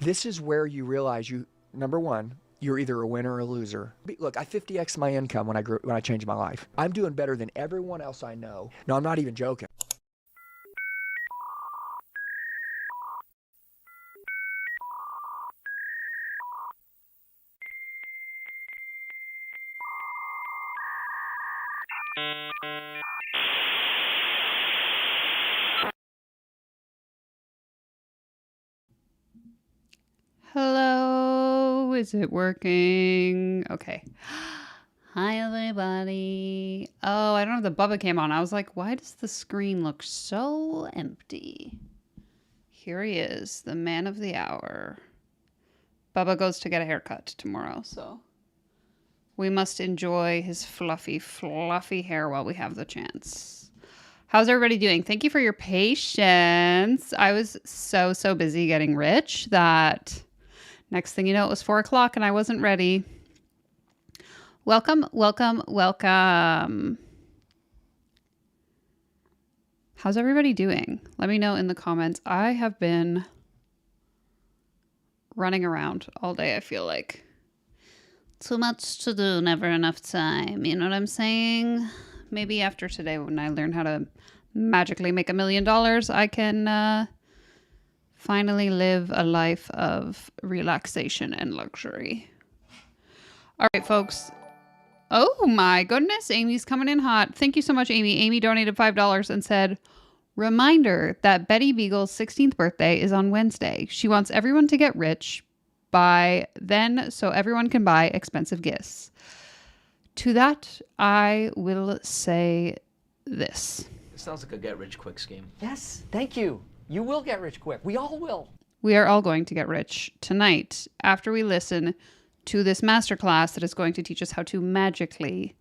This is where you realize number one, you're either a winner or a loser. Look, I 50x my income when I changed my life. I'm doing better than everyone else I know. No, I'm not even joking. Hello, is it working? Okay. Hi, everybody. Oh, I don't know if the Bubba came on. I was like, why does the screen look so empty? Here he is, the man of the hour. Bubba goes to get a haircut tomorrow, so we must enjoy his fluffy, fluffy hair while we have the chance. How's everybody doing? Thank you for your patience. I was so busy getting rich that next thing you know, it was 4 o'clock and I wasn't ready. Welcome, welcome, welcome. How's everybody doing? Let me know in the comments. I have been running around all day, I feel like. Too much to do, never enough time. You know what I'm saying? Maybe after today, when I learn how to magically make $1 million, I can finally live a life of relaxation and luxury. All right, folks. Oh my goodness, Amy's coming in hot. Thank you so much, Amy. Amy donated $5 and said, reminder that Betty Beagle's 16th birthday is on Wednesday. She wants everyone to get rich by then so everyone can buy expensive gifts. To that, I will say this. It sounds like a get-rich-quick scheme. Yes, thank you. You will get rich quick. We all will. We are all going to get rich tonight after we listen to this masterclass that is going to teach us how to magically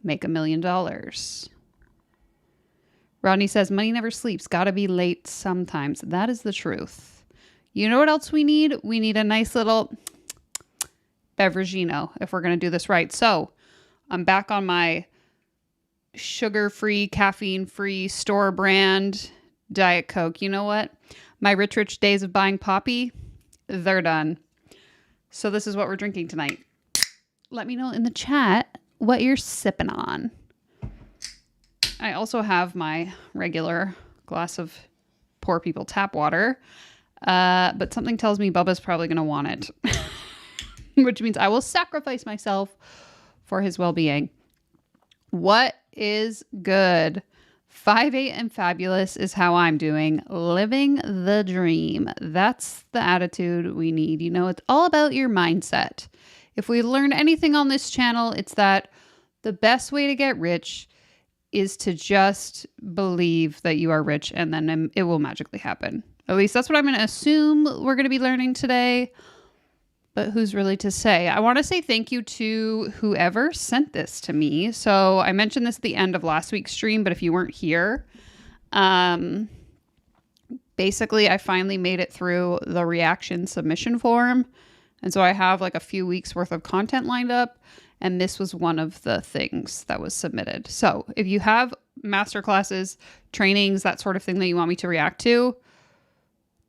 make $1 million. Rodney says, money never sleeps. Gotta be late sometimes. That is the truth. You know what else we need? We need a nice little beveragino if we're going to do this right. So I'm back on my sugar-free, caffeine-free store brand Diet Coke. You know what? My rich days of buying Poppy, they're done. So this is what we're drinking tonight. Let me know in the chat what you're sipping on. I also have my regular glass of poor people tap water. But something tells me Bubba's probably going to want it. Which means I will sacrifice myself for his well-being. What is good? 5'8" and fabulous is how I'm doing. Living the dream. That's the attitude we need. You know, it's all about your mindset. If we learn anything on this channel, it's that the best way to get rich is to just believe that you are rich and then it will magically happen. At least that's what I'm going to assume we're going to be learning today. But who's really to say? I want to say thank you to whoever sent this to me. So I mentioned this at the end of last week's stream, but if you weren't here, basically I finally made it through the reaction submission form. And so I have like a few weeks worth of content lined up. And this was one of the things that was submitted. So if you have masterclasses, trainings, that sort of thing that you want me to react to,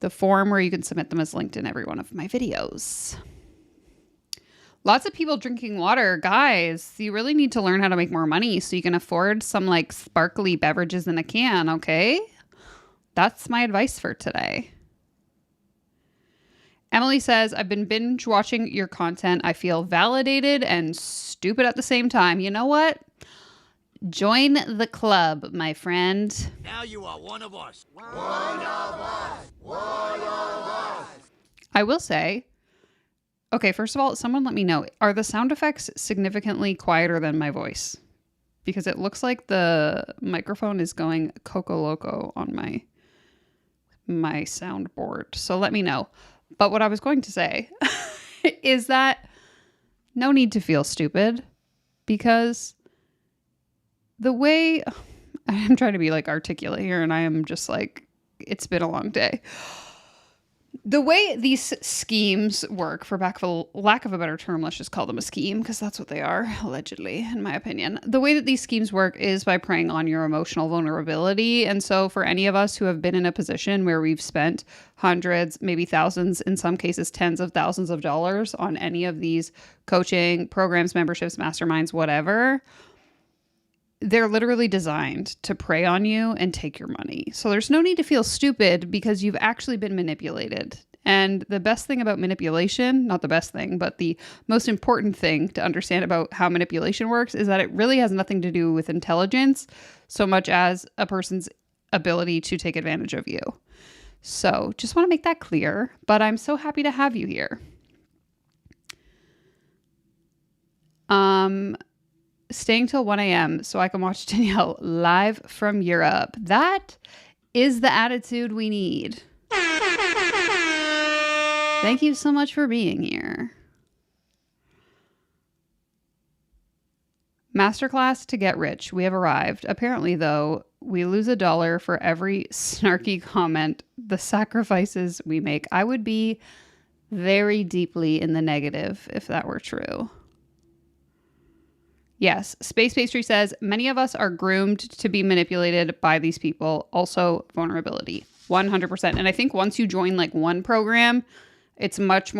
the form where you can submit them is linked in every one of my videos. Lots of people drinking water. Guys, you really need to learn how to make more money so you can afford some like sparkly beverages in a can, okay? That's my advice for today. Emily says, I've been binge watching your content. I feel validated and stupid at the same time. You know what? Join the club, my friend. Now you are one of us. One of us. One of us. I will say, okay, first of all, someone let me know. Are the sound effects significantly quieter than my voice? Because it looks like the microphone is going Coco Loco on my soundboard. So let me know. But what I was going to say is that no need to feel stupid, because the way I'm trying to be like articulate here and I am just like, it's been a long day. The way these schemes work, for lack of a better term, let's just call them a scheme, because that's what they are, allegedly, in my opinion. The way that these schemes work is by preying on your emotional vulnerability. And so for any of us who have been in a position where we've spent hundreds, maybe thousands, in some cases tens of thousands of dollars on any of these coaching programs, memberships, masterminds, whatever, they're literally designed to prey on you and take your money. So there's no need to feel stupid because you've actually been manipulated. And the best thing about manipulation, not the best thing, but the most important thing to understand about how manipulation works is that it really has nothing to do with intelligence so much as a person's ability to take advantage of you. So just want to make that clear, but I'm so happy to have you here. Staying till 1 a.m. so I can watch Danielle live from Europe. That is the attitude we need. Thank you so much for being here. Masterclass to get rich. We have arrived. Apparently, though, we lose $1 for every snarky comment, the sacrifices we make. I would be very deeply in the negative if that were true. Yes, Space Pastry says, many of us are groomed to be manipulated by these people. Also, vulnerability, 100%. And I think once you join like one program, it's much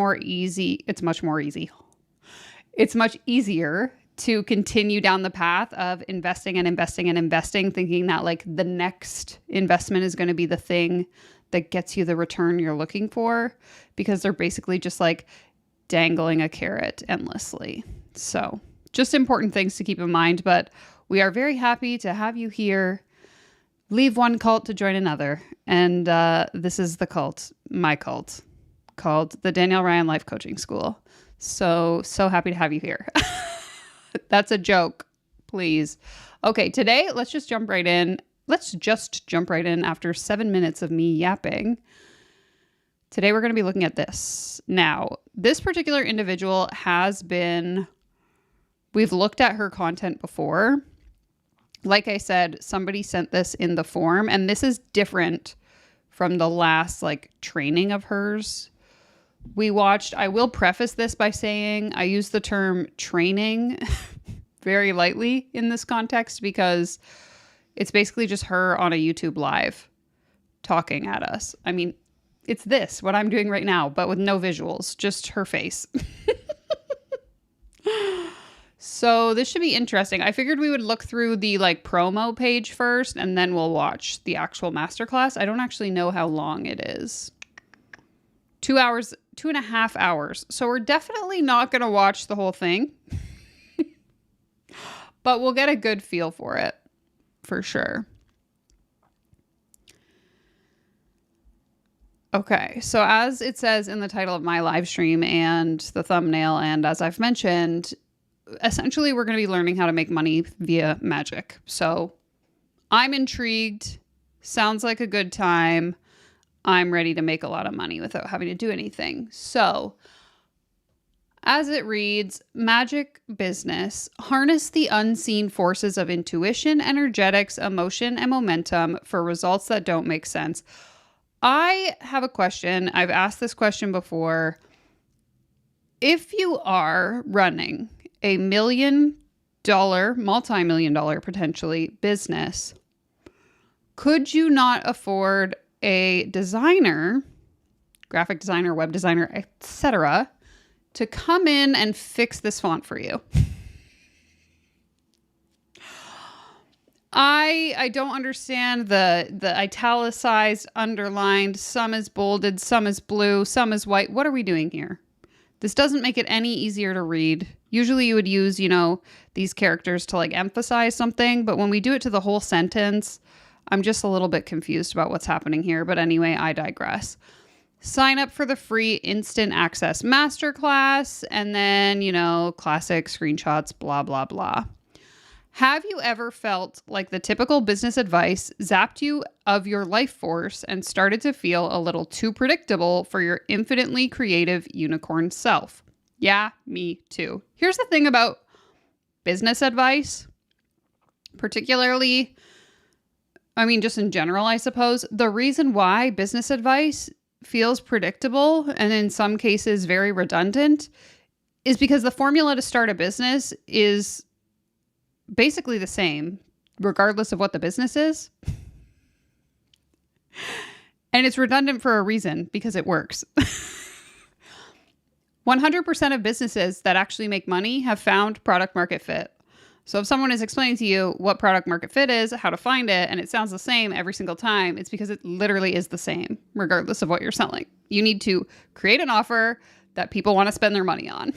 easier to continue down the path of investing and investing and investing, thinking that like the next investment is going to be the thing that gets you the return you're looking for, because they're basically just like dangling a carrot endlessly. So just important things to keep in mind, but we are very happy to have you here. Leave one cult to join another. And this is the cult, my cult, called the Danielle Ryan Life Coaching School. So happy to have you here. That's a joke, please. Okay, today, let's just jump right in. After 7 minutes of me yapping. Today, we're going to be looking at this. Now, this particular individual we've looked at her content before. Like I said, somebody sent this in the form, and this is different from the last like training of hers we watched. I will preface this by saying I use the term training very lightly in this context because it's basically just her on a YouTube live talking at us. I mean, it's what I'm doing right now, but with no visuals, just her face. So this should be interesting. I figured we would look through the like promo page first, and then we'll watch the actual masterclass. I don't actually know how long it is. 2 hours, 2.5 hours. So we're definitely not going to watch the whole thing, but we'll get a good feel for it for sure. Okay, so as it says in the title of my live stream and the thumbnail, and as I've mentioned, essentially we're going to be learning how to make money via magic. So I'm intrigued. Sounds like a good time. I'm ready to make a lot of money without having to do anything. So as it reads, magic business, harness the unseen forces of intuition, energetics, emotion, and momentum for results that don't make sense. I have a question. I've asked this question before. If you are running a $1 million, multi-million-dollar potentially business, could you not afford a designer, graphic designer, web designer, etc., to come in and fix this font for you? I don't understand the italicized, underlined, some is bolded, some is blue, some is white. What are we doing here? This doesn't make it any easier to read. Usually you would use, these characters to like emphasize something, but when we do it to the whole sentence, I'm just a little bit confused about what's happening here. But anyway, I digress. Sign up for the free instant access masterclass, and then, classic screenshots, blah, blah, blah. Have you ever felt like the typical business advice zapped you of your life force and started to feel a little too predictable for your infinitely creative unicorn self? Yeah, me too. Here's the thing about business advice, particularly, just in general, I suppose. The reason why business advice feels predictable and in some cases very redundant is because the formula to start a business is basically the same, regardless of what the business is. And it's redundant for a reason, because it works. 100% of businesses that actually make money have found product market fit. So if someone is explaining to you what product market fit is, how to find it, and it sounds the same every single time, it's because it literally is the same, regardless of what you're selling. You need to create an offer that people want to spend their money on.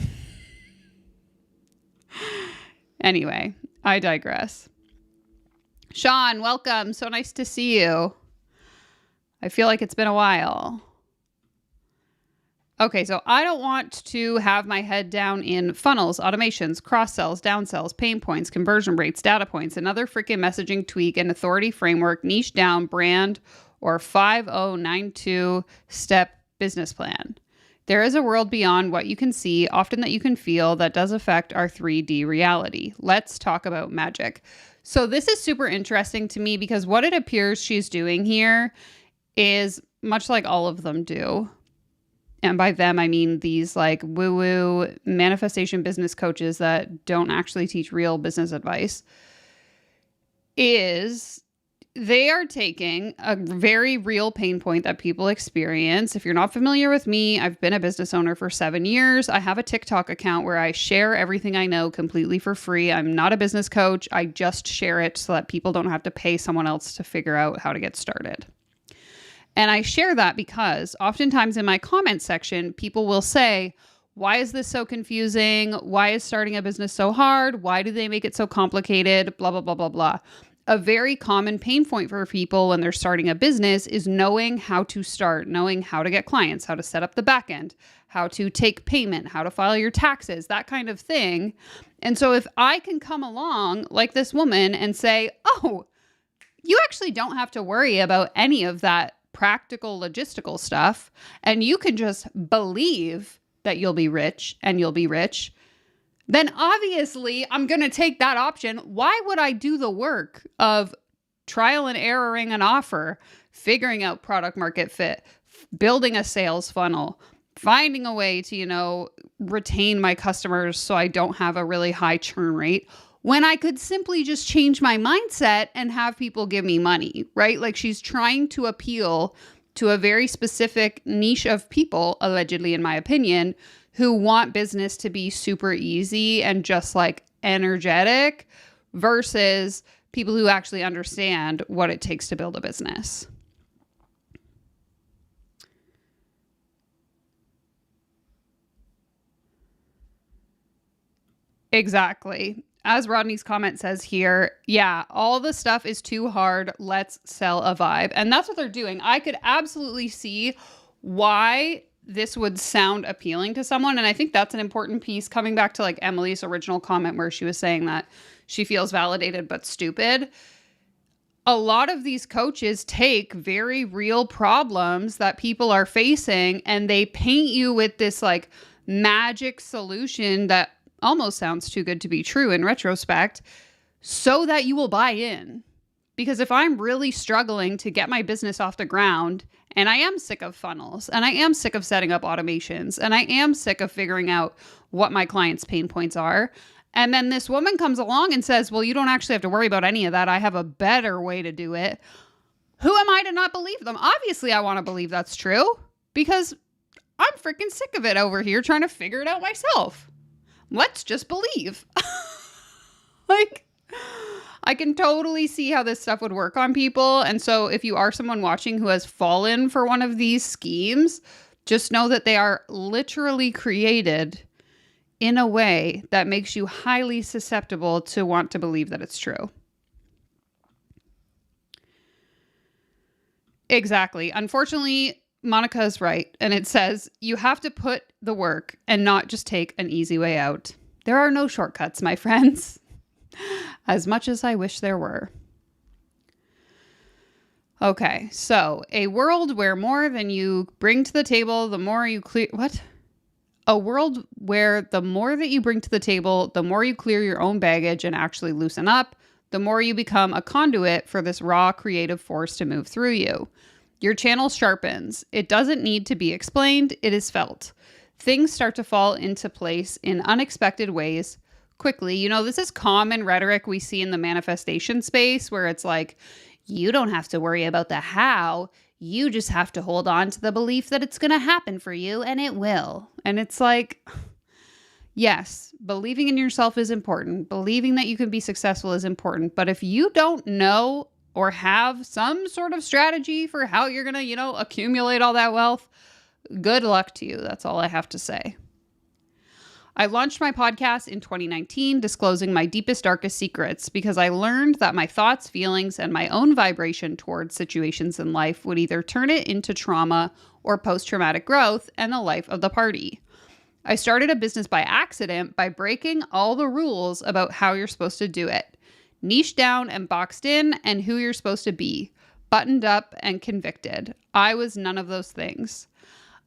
Anyway, I digress. Sean, welcome. So nice to see you. I feel like it's been a while. Okay, so I don't want to have my head down in funnels, automations, cross-sells, downsells, pain points, conversion rates, data points, another freaking messaging tweak, and authority framework, niche down, brand, or 5092-step business plan. There is a world beyond what you can see, often that you can feel, that does affect our 3D reality. Let's talk about magic. So this is super interesting to me because what it appears she's doing here is much like all of them do. And by them, I mean these like woo-woo manifestation business coaches that don't actually teach real business advice, is they are taking a very real pain point that people experience. If you're not familiar with me, I've been a business owner for 7 years. I have a TikTok account where I share everything I know completely for free. I'm not a business coach. I just share it so that people don't have to pay someone else to figure out how to get started. And I share that because oftentimes in my comment section, people will say, why is this so confusing? Why is starting a business so hard? Why do they make it so complicated? Blah, blah, blah, blah, blah. A very common pain point for people when they're starting a business is knowing how to start, knowing how to get clients, how to set up the back end, how to take payment, how to file your taxes, that kind of thing. And so if I can come along like this woman and say, oh, you actually don't have to worry about any of that practical logistical stuff, and you can just believe that you'll be rich and you'll be rich, then obviously I'm going to take that option. Why would I do the work of trial and erroring an offer, figuring out product market fit, building a sales funnel, finding a way to, retain my customers so I don't have a really high churn rate, when I could simply just change my mindset and have people give me money, right? Like she's trying to appeal to a very specific niche of people, allegedly in my opinion, who want business to be super easy and just like energetic versus people who actually understand what it takes to build a business. Exactly. As Rodney's comment says here, yeah, all the stuff is too hard. Let's sell a vibe. And that's what they're doing. I could absolutely see why this would sound appealing to someone. And I think that's an important piece, coming back to like Emily's original comment where she was saying that she feels validated but stupid. A lot of these coaches take very real problems that people are facing and they paint you with this like magic solution that almost sounds too good to be true in retrospect, so that you will buy in. Because if I'm really struggling to get my business off the ground, and I am sick of funnels, and I am sick of setting up automations, and I am sick of figuring out what my clients' pain points are, and then this woman comes along and says, well, you don't actually have to worry about any of that. I have a better way to do it. Who am I to not believe them? Obviously, I want to believe that's true because I'm freaking sick of it over here trying to figure it out myself. Let's just believe. Like, I can totally see how this stuff would work on people. And so if you are someone watching who has fallen for one of these schemes, just know that they are literally created in a way that makes you highly susceptible to want to believe that it's true. Exactly. Unfortunately, Monica is right. And it says you have to put the work and not just take an easy way out. There are no shortcuts, my friends. As much as I wish there were. Okay, so a world where more than you bring to the table, the more you clear... What? A world where the more that you bring to the table, the more you clear your own baggage and actually loosen up, the more you become a conduit for this raw creative force to move through you. Your channel sharpens. It doesn't need to be explained. It is felt. Things start to fall into place in unexpected ways quickly. You know, this is common rhetoric we see in the manifestation space where it's like, you don't have to worry about the how. You just have to hold on to the belief that it's going to happen for you, and it will. And it's like, yes, believing in yourself is important. Believing that you can be successful is important. But if you don't know or have some sort of strategy for how you're going to, accumulate all that wealth, good luck to you. That's all I have to say. I launched my podcast in 2019, disclosing my deepest, darkest secrets, because I learned that my thoughts, feelings, and my own vibration towards situations in life would either turn it into trauma or post-traumatic growth and the life of the party. I started a business by accident by breaking all the rules about how you're supposed to do it. Niched down and boxed in, and who you're supposed to be. Buttoned up and convicted. I was none of those things.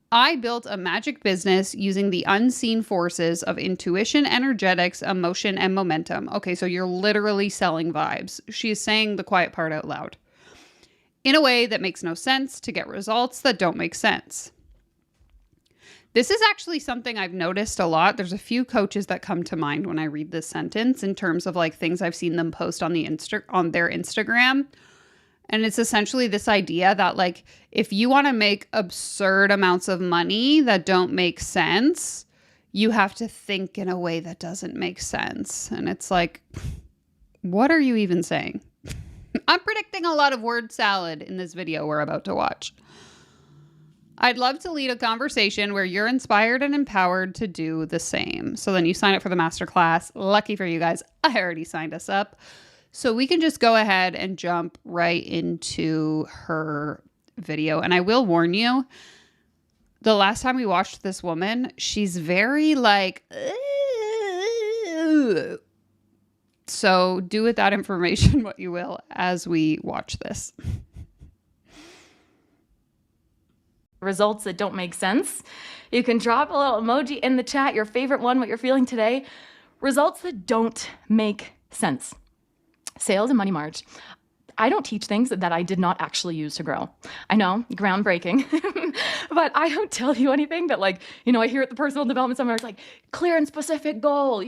I built a magic business using the unseen forces of intuition, energetics, emotion, and momentum. Okay, so you're literally selling vibes. She is saying the quiet part out loud. In a way that makes no sense to get results that don't make sense. This is actually something I've noticed a lot. There's a few coaches that come to mind when I read this sentence in terms of like things I've seen them post on on their Instagram. And it's essentially this idea that like, if you want to make absurd amounts of money that don't make sense, you have to think in a way that doesn't make sense. And it's like, what are you even saying? I'm predicting a lot of word salad in this video we're about to watch. I'd love to lead a conversation where you're inspired and empowered to do the same. So then you sign up for the masterclass. Lucky for you guys, I already signed us up. So we can just go ahead and jump right into her video. And I will warn you, the last time we watched this woman, she's very like, ugh. So do with that information what you will as we watch this. Results that don't make sense. You can drop a little emoji in the chat, your favorite one, what you're feeling today. Results that don't make sense. Sales and money march. I don't teach things that I did not actually use to grow. I know, groundbreaking, but I don't tell you anything that I hear at the personal development seminar, it's like clear and specific goal,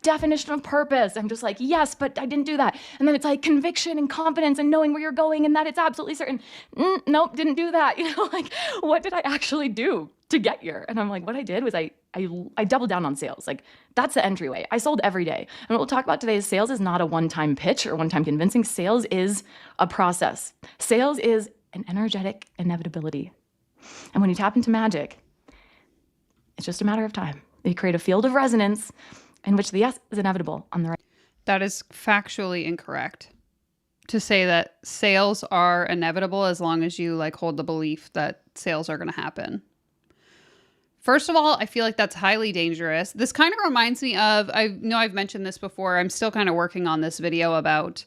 definition of purpose. I'm just like, yes, but I didn't do that. And then it's like conviction and confidence and knowing where you're going and that it's absolutely certain. Nope, didn't do that. What did I actually do to get here? And I'm like, what I did was I doubled down on sales. Like that's the entryway. I sold every day. And what we'll talk about today is sales is not a one-time pitch or one-time convincing. Sales is a process. Sales is an energetic inevitability. And when you tap into magic, it's just a matter of time. You create a field of resonance in which the yes is inevitable on the right. That is factually incorrect to say that sales are inevitable as long as you hold the belief that sales are going to happen. First of all, I feel like that's highly dangerous. This kind of reminds me of, I know I've mentioned this before, I'm still kind of working on this video about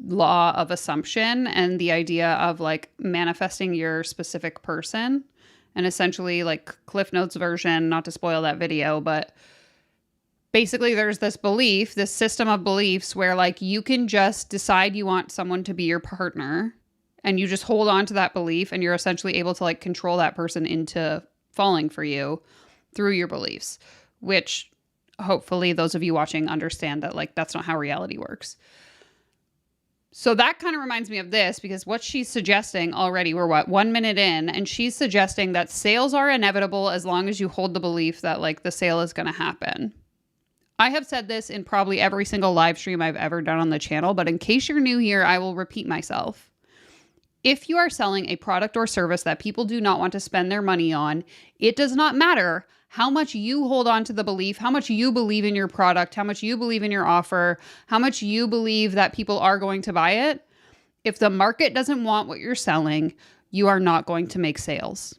law of assumption and the idea of manifesting your specific person, and essentially Cliff Notes version, not to spoil that video, but basically there's this belief, this system of beliefs where you can just decide you want someone to be your partner and you just hold on to that belief and you're essentially able to control that person into falling for you through your beliefs, which hopefully those of you watching understand that that's not how reality works. So that kind of reminds me of this, because what she's suggesting already, we're 1 minute in, and she's suggesting that sales are inevitable as long as you hold the belief that the sale is going to happen. I have said this in probably every single live stream I've ever done on the channel, but in case you're new here, I will repeat myself. If you are selling a product or service that people do not want to spend their money on, it does not matter how much you hold on to the belief, how much you believe in your product, how much you believe in your offer, how much you believe that people are going to buy it. If the market doesn't want what you're selling, you are not going to make sales.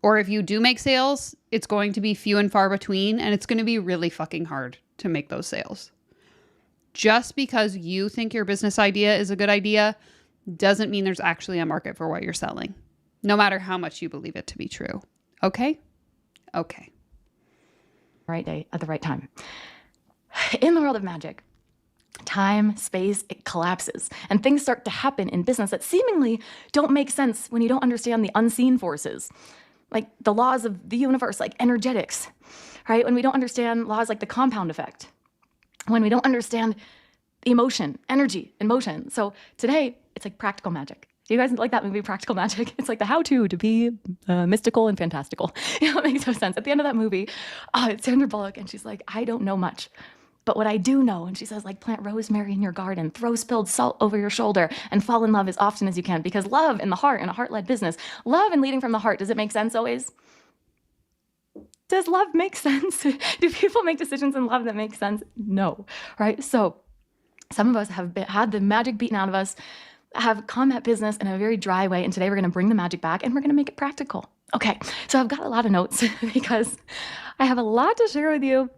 Or if you do make sales, it's going to be few and far between, and it's going to be really fucking hard to make those sales. Just because you think your business idea is a good idea doesn't mean there's actually a market for what you're selling, no matter how much you believe it to be true. Okay? Okay. Right day at the right time. In the world of magic, time, space, it collapses. And things start to happen in business that seemingly don't make sense when you don't understand the unseen forces, like the laws of the universe, like energetics, right? When we don't understand laws like the compound effect, when we don't understand emotion, energy, and motion. So today, it's like practical magic. Do you guys like that movie, Practical Magic? It's like the how-to to be mystical and fantastical. It makes no sense. At the end of that movie, it's Sandra Bullock, and she's like, I don't know much. But what I do know, and she says, like, plant rosemary in your garden, throw spilled salt over your shoulder, and fall in love as often as you can. Because love in the heart, in a heart-led business, love and leading from the heart, does it make sense always? Does love make sense? Do people make decisions in love that make sense? No, right? So some of us have had the magic beaten out of us, have come at business in a very dry way, and today we're going to bring the magic back, and we're going to make it practical. Okay, so I've got a lot of notes because I have a lot to share with you.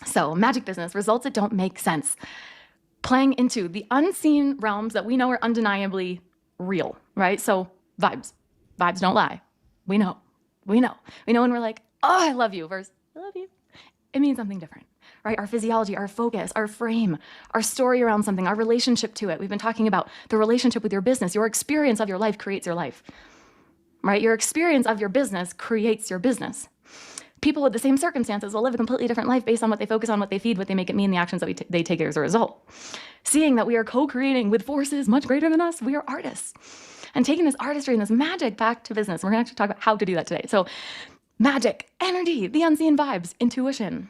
So magic business, results that don't make sense. Playing into the unseen realms that we know are undeniably real, right? So vibes don't lie. We know when we're like, oh, I love you versus I love you. It means something different, right? Our physiology, our focus, our frame, our story around something, our relationship to it. We've been talking about the relationship with your business. Your experience of your life creates your life, right? Your experience of your business creates your business. People with the same circumstances will live a completely different life based on what they focus on, what they feed, what they make it mean, the actions that they take as a result. Seeing that we are co-creating with forces much greater than us, we are artists. And taking this artistry and this magic back to business. We're going to actually talk about how to do that today. So magic, energy, the unseen vibes, intuition.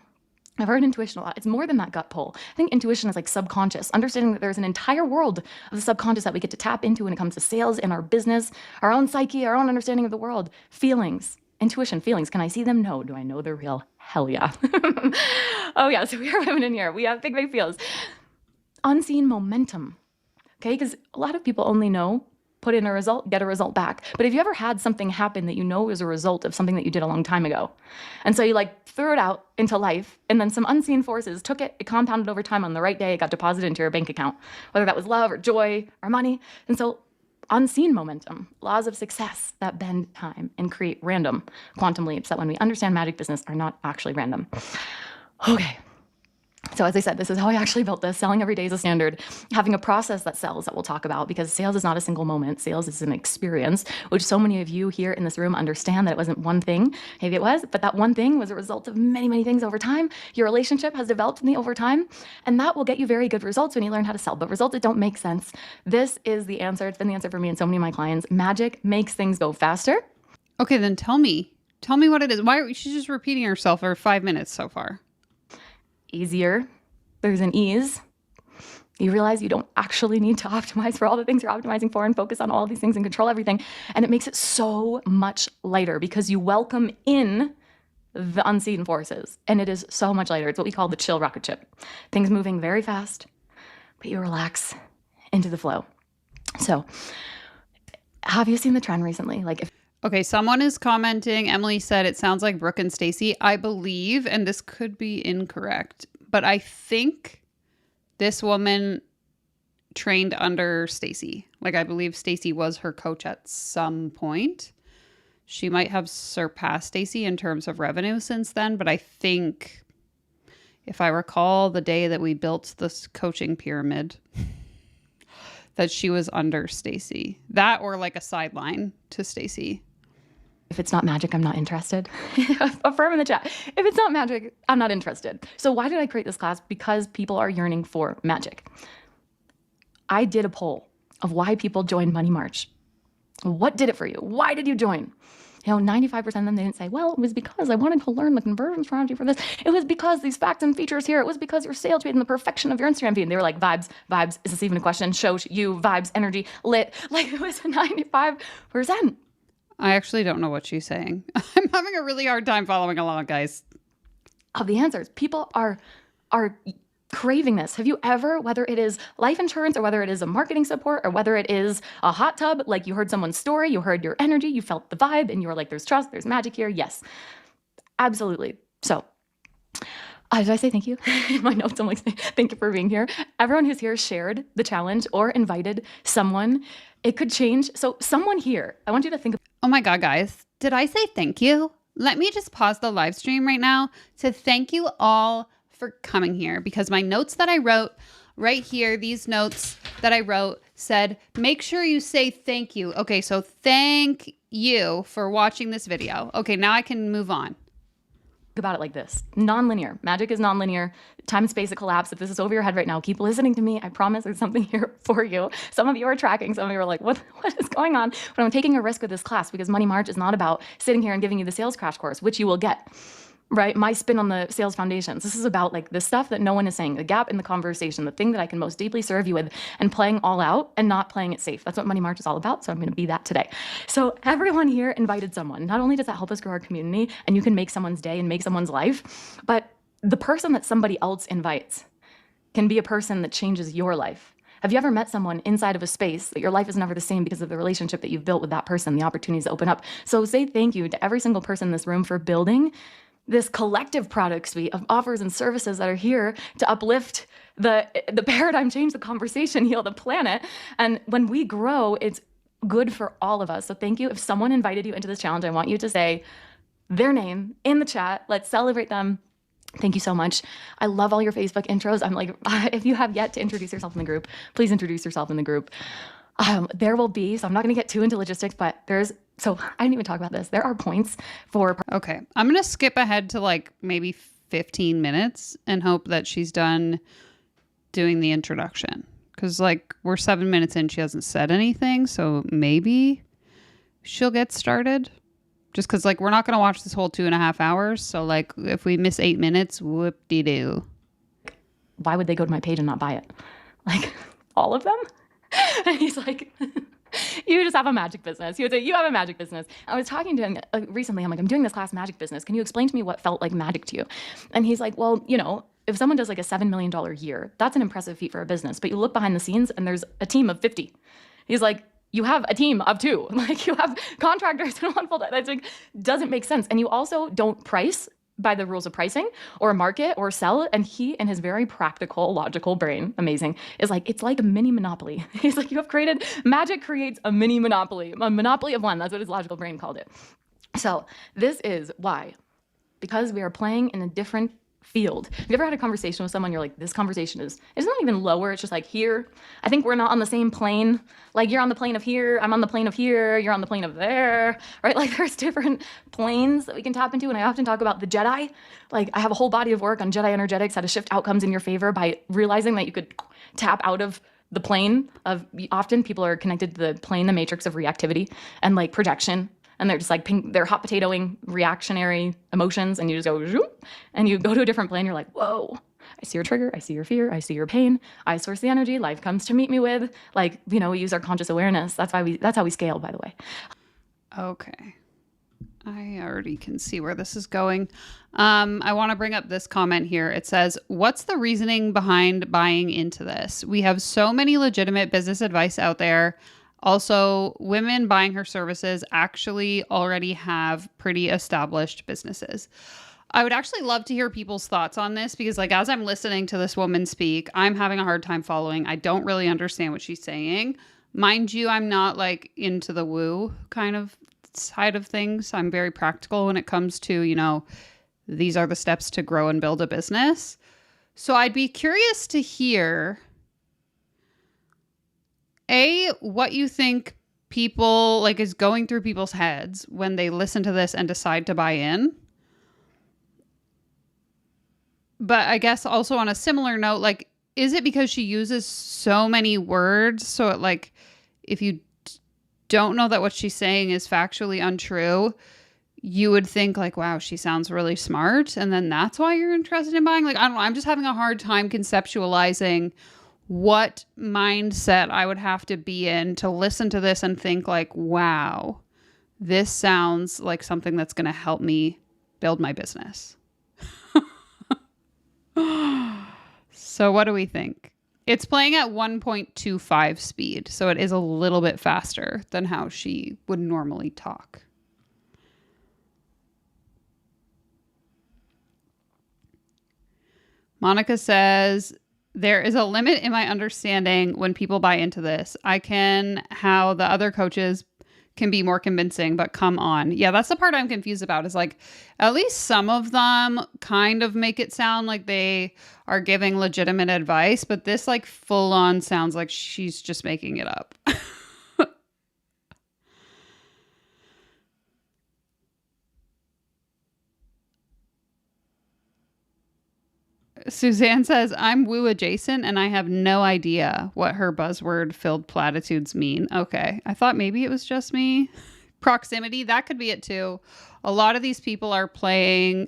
I've heard intuition a lot. It's more than that gut pull. I think intuition is like subconscious, understanding that there's an entire world of the subconscious that we get to tap into when it comes to sales and our business, our own psyche, our own understanding of the world, feelings. Intuition, feelings. Can I see them? No. Do I know they're real? Hell yeah. Oh yeah, so we are women in here. We have big, big feels. Unseen momentum. Okay, because a lot of people only know put in a result, get a result back. But have you ever had something happen that you know is a result of something that you did a long time ago? And so you like threw it out into life, and then some unseen forces took it, it compounded over time on the right day, it got deposited into your bank account, whether that was love or joy or money. And so unseen momentum, laws of success that bend time and create random quantum leaps that when we understand magic business are not actually random. Okay. So as I said, this is how I actually built this. Selling every day is a standard. Having a process that sells that we'll talk about, because sales is not a single moment. Sales is an experience, which so many of you here in this room understand that it wasn't one thing. Maybe it was, but that one thing was a result of many, many things over time. Your relationship has developed over time, and that will get you very good results when you learn how to sell. But results that don't make sense, this is the answer. It's been the answer for me and so many of my clients. Magic makes things go faster. Okay, then tell me what it is. Why she's just repeating herself for 5 minutes so far? Easier. There's an ease. You realize you don't actually need to optimize for all the things you're optimizing for and focus on all these things and control everything. And it makes it so much lighter because you welcome in the unseen forces. And it is so much lighter. It's what we call the chill rocket ship. Things moving very fast, but you relax into the flow. So have you seen the trend recently? Okay, someone is commenting. Emily said it sounds like Brooke and Stacy. I believe, and this could be incorrect, but I think this woman trained under Stacy. I believe Stacy was her coach at some point. She might have surpassed Stacy in terms of revenue since then, but I think, if I recall the day that we built this coaching pyramid, that she was under Stacy. That or a sideline to Stacy. If it's not magic, I'm not interested. Affirm in the chat. If it's not magic, I'm not interested. So why did I create this class? Because people are yearning for magic. I did a poll of why people joined Money March. What did it for you? Why did you join? 95% of them, they didn't say, well, it was because I wanted to learn the conversion strategy for this. It was because these facts and features here. It was because your sales page and the perfection of your Instagram feed. And they were like, vibes. Is this even a question? Show you, vibes, energy, lit. It was 95%. I actually don't know what she's saying. I'm having a really hard time following along, guys. Of the answers. People are craving this. Have you ever, whether it is life insurance or whether it is a marketing support or whether it is a hot tub, you heard someone's story, you heard your energy, you felt the vibe, and you were like, there's trust, there's magic here. Yes, absolutely. So did I say thank you? In my notes, I'm like, thank you for being here. Everyone who's here shared the challenge or invited someone. It could change. So someone here, I want you to think. Oh my God, guys. Did I say thank you? Let me just pause the live stream right now to thank you all for coming here, because my notes that I wrote right here, these notes that I wrote said, make sure you say thank you. Okay, so thank you for watching this video. Okay, now I can move on. Think about it like this. Non-linear. Magic is non-linear. Time and space, it collapse. If this is over your head right now, keep listening to me. I promise there's something here for you. Some of you are tracking. Some of you are like, what is going on? But I'm taking a risk with this class because Money March is not about sitting here and giving you the sales crash course, which you will get. Right? My spin on the sales foundations. This is about like the stuff that no one is saying, the gap in the conversation, the thing that I can most deeply serve you with, and playing all out and not playing it safe. That's what Money March is all about. So I'm going to be that today. So everyone here invited someone. Not only does that help us grow our community and you can make someone's day and make someone's life, but the person that somebody else invites can be a person that changes your life. Have you ever met someone inside of a space that your life is never the same because of the relationship that you've built with that person, the opportunities that open up? So say thank you to every single person in this room for building this collective product suite of offers and services that are here to uplift the paradigm, change the conversation, heal the planet. And when we grow, it's good for all of us. So thank you. If someone invited you into this challenge, I want you to say their name in the chat. Let's celebrate them. Thank you so much. I love all your Facebook intros. I'm like, if you have yet to introduce yourself in the group, please introduce yourself in the group. There will be, so I'm not going to get too into logistics, but so I didn't even talk about this. There are points for. Okay. I'm going to skip ahead to like maybe 15 minutes and hope that she's done doing the introduction. Because like we're 7 minutes in, she hasn't said anything. So maybe she'll get started. Just because like we're not going to watch this whole 2.5 hours. So like if we miss 8 minutes, whoop-de-doo. Why would they go to my page and not buy it? Like all of them? And he's like, you just have a magic business. He would say, you have a magic business. I was talking to him recently. I'm like, I'm doing this class magic business. Can you explain to me what felt like magic to you? And he's like, well, you know, if someone does like a $7 million year, that's an impressive feat for a business. But you look behind the scenes and there's a team of 50. He's like, you have a team of 2. Like you have contractors and one full time. That's like, doesn't make sense. And you also don't price by the rules of pricing or market or sell. And he, in his very practical, logical brain, amazing, is like, it's like a mini monopoly. He's like, you have created, magic creates a mini monopoly, a monopoly of one. That's what his logical brain called it. So this is why, because we are playing in a different field. Have you ever had a conversation with someone, you're like, this conversation it's not even lower, it's just like here. I think we're not on the same plane. Like you're on the plane of here, I'm on the plane of here, you're on the plane of there, right? Like there's different planes that we can tap into. And I often talk about the Jedi. Like I have a whole body of work on Jedi energetics, how to shift outcomes in your favor by realizing that you could tap out of the plane of, often people are connected to the plane, the matrix of reactivity and like projection. And they're just like, they're hot potatoing reactionary emotions. And you just go, zoop, and you go to a different plane. You're like, whoa, I see your trigger. I see your fear. I see your pain. I source the energy life comes to meet me with. Like, you know, we use our conscious awareness. That's how we scale, by the way. Okay. I already can see where this is going. I want to bring up this comment here. It says, what's the reasoning behind buying into this? We have so many legitimate business advice out there. Also, women buying her services actually already have pretty established businesses. I would actually love to hear people's thoughts on this because like as I'm listening to this woman speak, I'm having a hard time following. I don't really understand what she's saying. Mind you, I'm not like into the woo kind of side of things. I'm very practical when it comes to, you know, these are the steps to grow and build a business. So I'd be curious to hear what you think people like is going through people's heads when they listen to this and decide to buy in. But I guess also on a similar note, like, is it because she uses so many words? So it like, if you don't know that what she's saying is factually untrue, you would think like, wow, she sounds really smart. And then that's why you're interested in buying. Like, I don't know. I'm just having a hard time conceptualizing what mindset I would have to be in to listen to this and think like, wow, this sounds like something that's going to help me build my business. So what do we think? It's playing at 1.25 speed, so it is a little bit faster than how she would normally talk. Monica says, there is a limit in my understanding when people buy into this. I can how the other coaches can be more convincing, but come on. Yeah, that's the part I'm confused about is like, at least some of them kind of make it sound like they are giving legitimate advice, but this like full on sounds like she's just making it up. Suzanne says, I'm woo adjacent and I have no idea what her buzzword filled platitudes mean. Okay. I thought maybe it was just me. Proximity, that could be it too. A lot of these people are paying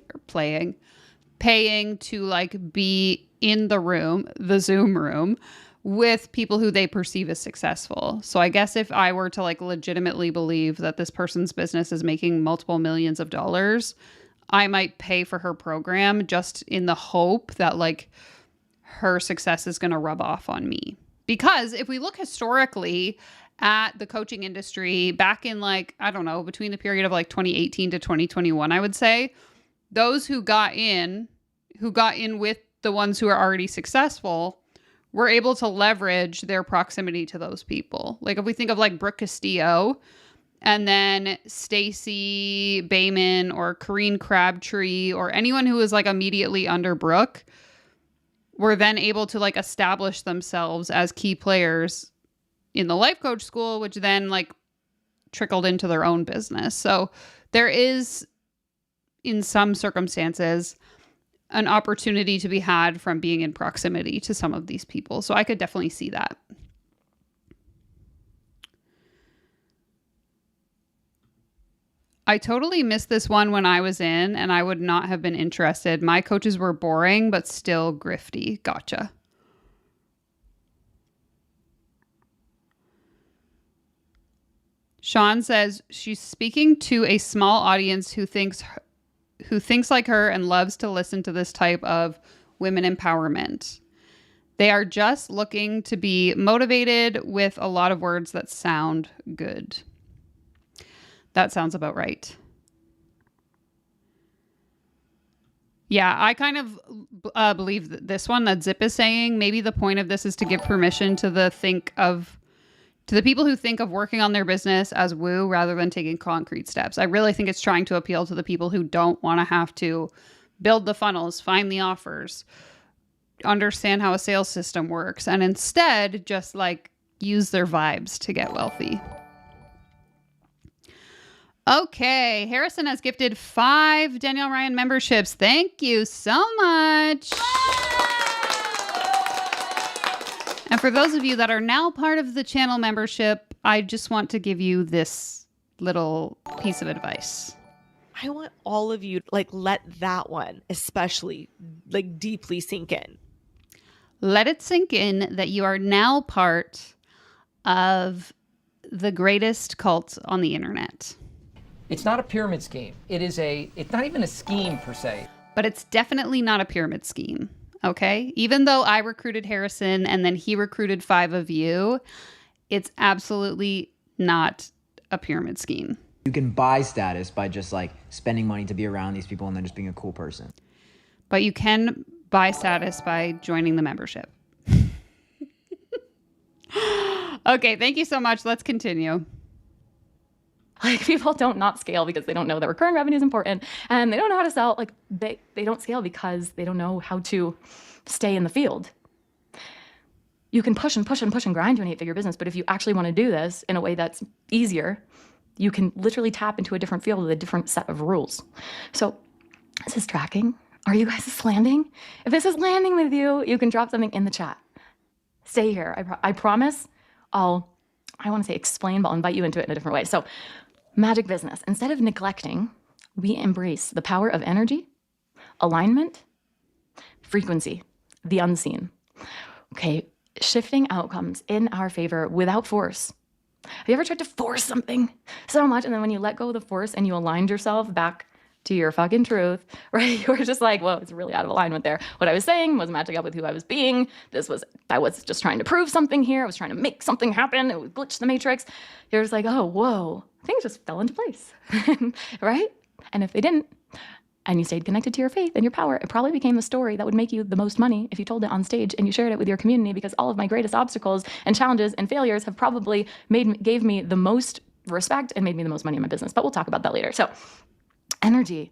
to like be in the room, the Zoom room, with people who they perceive as successful. So I guess if I were to like legitimately believe that this person's business is making multiple millions of dollars, I might pay for her program just in the hope that like her success is going to rub off on me. Because if we look historically at the coaching industry back in like, I don't know, between the period of like 2018 to 2021, I would say those who got in with the ones who are already successful were able to leverage their proximity to those people. Like if we think of like Brooke Castillo, and then Stacey Bayman or Corrine Crabtree or anyone who was like immediately under Brooke were then able to like establish themselves as key players in the life coach school, which then like trickled into their own business. So there is, in some circumstances, an opportunity to be had from being in proximity to some of these people. So I could definitely see that. I totally missed this one when I was in, and I would not have been interested. My coaches were boring, but still grifty. Gotcha. Sean says she's speaking to a small audience who thinks like her and loves to listen to this type of women empowerment. They are just looking to be motivated with a lot of words that sound good. That sounds about right. Yeah, I kind of believe that this one that Zip is saying, maybe the point of this is to give permission to the people who think of working on their business as woo rather than taking concrete steps. I really think it's trying to appeal to the people who don't want to have to build the funnels, find the offers, understand how a sales system works, and instead just like use their vibes to get wealthy. Okay, Harrison has gifted 5 Danielle Ryan memberships. Thank you so much. And for those of you that are now part of the channel membership, I just want to give you this little piece of advice. I want all of you to let that one especially deeply sink in. Let it sink in that you are now part of the greatest cult on the internet. It's not a pyramid scheme. It's not even a scheme per se. But it's definitely not a pyramid scheme, okay? Even though I recruited Harrison and then he recruited 5 of you, it's absolutely not a pyramid scheme. You can buy status by just spending money to be around these people and then just being a cool person. But you can buy status by joining the membership. Okay, thank you so much. Let's continue. People don't not scale because they don't know that recurring revenue is important, and they don't know how to sell. They don't scale because they don't know how to stay in the field. You can push and push and push and grind to an 8-figure business, but if you actually want to do this in a way that's easier, you can literally tap into a different field with a different set of rules. So, is this tracking? Are you guys landing? If this is landing with you, you can drop something in the chat. Stay here. I promise I want to say explain, but I'll invite you into it in a different way. So, magic business. Instead of neglecting, we embrace the power of energy, alignment, frequency, the unseen. Okay, shifting outcomes in our favor without force. Have you ever tried to force something so much, and then when you let go of the force and you aligned yourself back to your fucking truth, right? You were just like, whoa, it's really out of alignment there. What I was saying was matching up with who I was being. I was just trying to prove something here. I was trying to make something happen. It would glitch the matrix. You're just like, oh, whoa, things just fell into place, right? And if they didn't, and you stayed connected to your faith and your power, it probably became the story that would make you the most money if you told it on stage and you shared it with your community, because all of my greatest obstacles and challenges and failures have probably gave me the most respect and made me the most money in my business. But we'll talk about that later. So energy,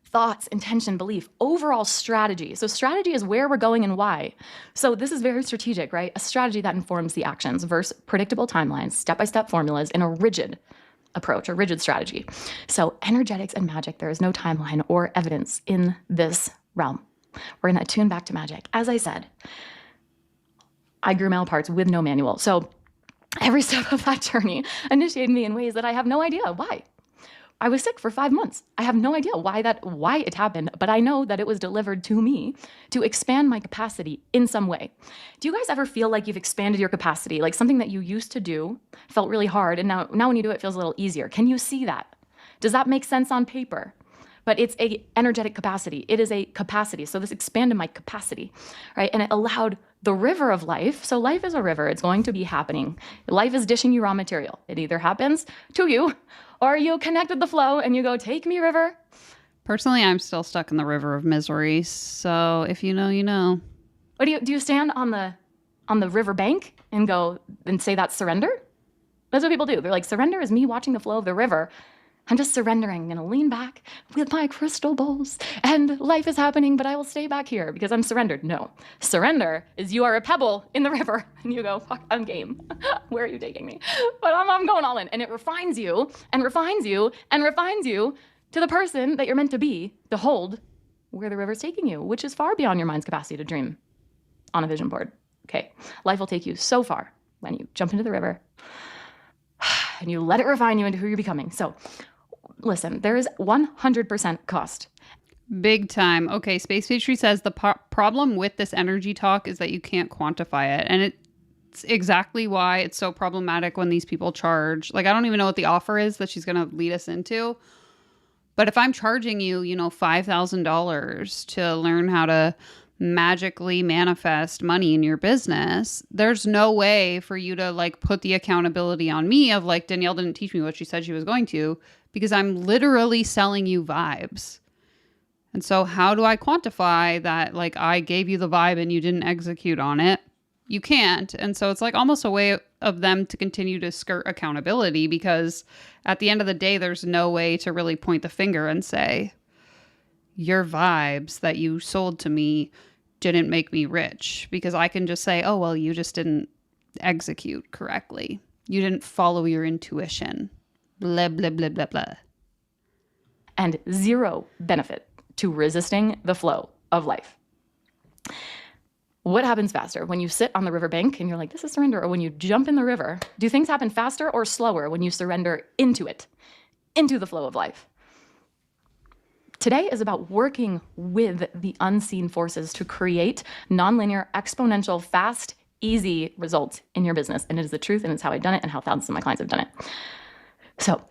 thoughts, intention, belief, overall strategy. So strategy is where we're going and why. So this is very strategic, right? A strategy that informs the actions versus predictable timelines, step-by-step formulas in a rigid approach, a rigid strategy. So energetics and magic, there is no timeline or evidence in this realm. We're going to attune back to magic. As I said, I grew male parts with no manual. So every step of that journey initiated me in ways that I have no idea why. I was sick for 5 months. I have no idea why it happened, but I know that it was delivered to me to expand my capacity in some way. Do you guys ever feel like you've expanded your capacity? Like something that you used to do felt really hard, and now when you do it, it feels a little easier. Can you see that? Does that make sense on paper? But it's a energetic capacity. It is a capacity. So this expanded my capacity, right? And it allowed the river of life. So life is a river. It's going to be happening. Life is dishing you raw material. It either happens to you or you connect with the flow and you go, take me, river. Personally, I'm still stuck in the river of misery. So if you know, you know. What do you stand on the river bank and go and say that's surrender? That's what people do. They're like, surrender is me watching the flow of the river. I'm just surrendering. I'm going to lean back with my crystal bowls and life is happening, but I will stay back here because I'm surrendered. No, surrender is you are a pebble in the river and you go, fuck, I'm game. Where are you taking me? But I'm going all in. And it refines you and refines you and refines you to the person that you're meant to be, to hold where the river's taking you, which is far beyond your mind's capacity to dream on a vision board. Okay. Life will take you so far when you jump into the river and you let it refine you into who you're becoming. So listen, there is 100% cost. Big time. Okay, Space Pastry says the problem with this energy talk is that you can't quantify it. And it's exactly why it's so problematic when these people charge. Like, I don't even know what the offer is that she's going to lead us into. But if I'm charging you, $5,000 to learn how to magically manifest money in your business, there's no way for you to put the accountability on me of Danielle didn't teach me what she said she was going to, because I'm literally selling you vibes. And so how do I quantify that I gave you the vibe and you didn't execute on it? You can't. And so it's almost a way of them to continue to skirt accountability, because at the end of the day, there's no way to really point the finger and say, your vibes that you sold to me didn't make me rich, because I can just say, oh, well, you just didn't execute correctly. You didn't follow your intuition. Blah, blah, blah, blah, blah. And zero benefit to resisting the flow of life. What happens faster? When you sit on the riverbank and you're like, this is surrender, or when you jump in the river, do things happen faster or slower when you surrender into it, into the flow of life? Today is about working with the unseen forces to create nonlinear, exponential, fast, easy results in your business. And it is the truth, and it's how I've done it and how thousands of my clients have done it. So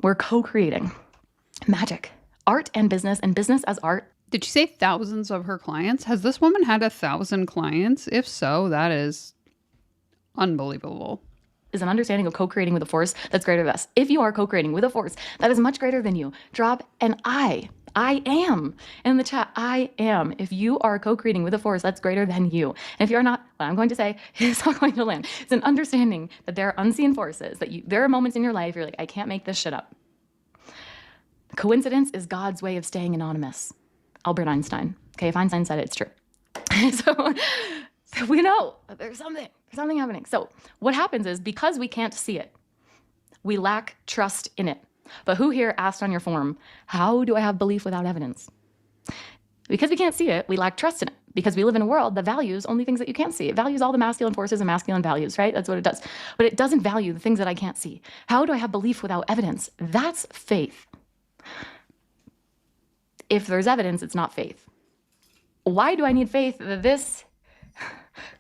we're co-creating magic, art and business as art. Did you say thousands of her clients? Has this woman had 1,000 clients? If so, that is unbelievable. Is an understanding of co-creating with a force that's greater than us. If you are co-creating with a force that is much greater than you, drop an I am in the chat. I am. If you are co-creating with a force that's greater than you. And if you're not, what I'm going to say is not going to land. It's an understanding that there are unseen forces, that there are moments in your life you're like, I can't make this shit up. Coincidence is God's way of staying anonymous. Albert Einstein. Okay, if Einstein said it, it's true. So we know there's something happening. So what happens is, because we can't see it, we lack trust in it. But who here asked on your form, how do I have belief without evidence? Because we can't see it, we lack trust in it. Because we live in a world that values only things that you can't see. It values all the masculine forces and masculine values, right? That's what it does. But it doesn't value the things that I can't see. How do I have belief without evidence? That's faith. If there's evidence, it's not faith. Why do I need faith that this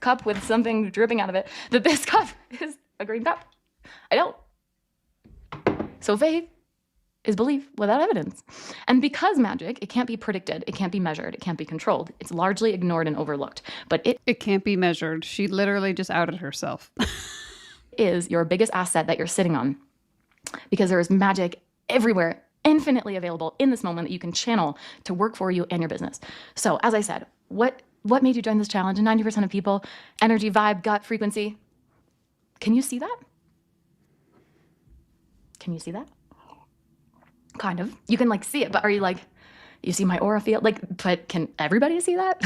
cup with something dripping out of it, that this cup is a green cup? I don't. So faith is belief without evidence. And because magic, it can't be predicted, it can't be measured, it can't be controlled. It's largely ignored and overlooked. But it can't be measured. She literally just outed herself. Is your biggest asset that you're sitting on. Because there is magic everywhere, infinitely available in this moment that you can channel to work for you and your business. So as I said, what made you join this challenge? 90% of people, energy, vibe, gut, frequency. Can you see that? Can you see that? Kind of. You can like see it, but are you like, you see my aura field? Like, but can everybody see that?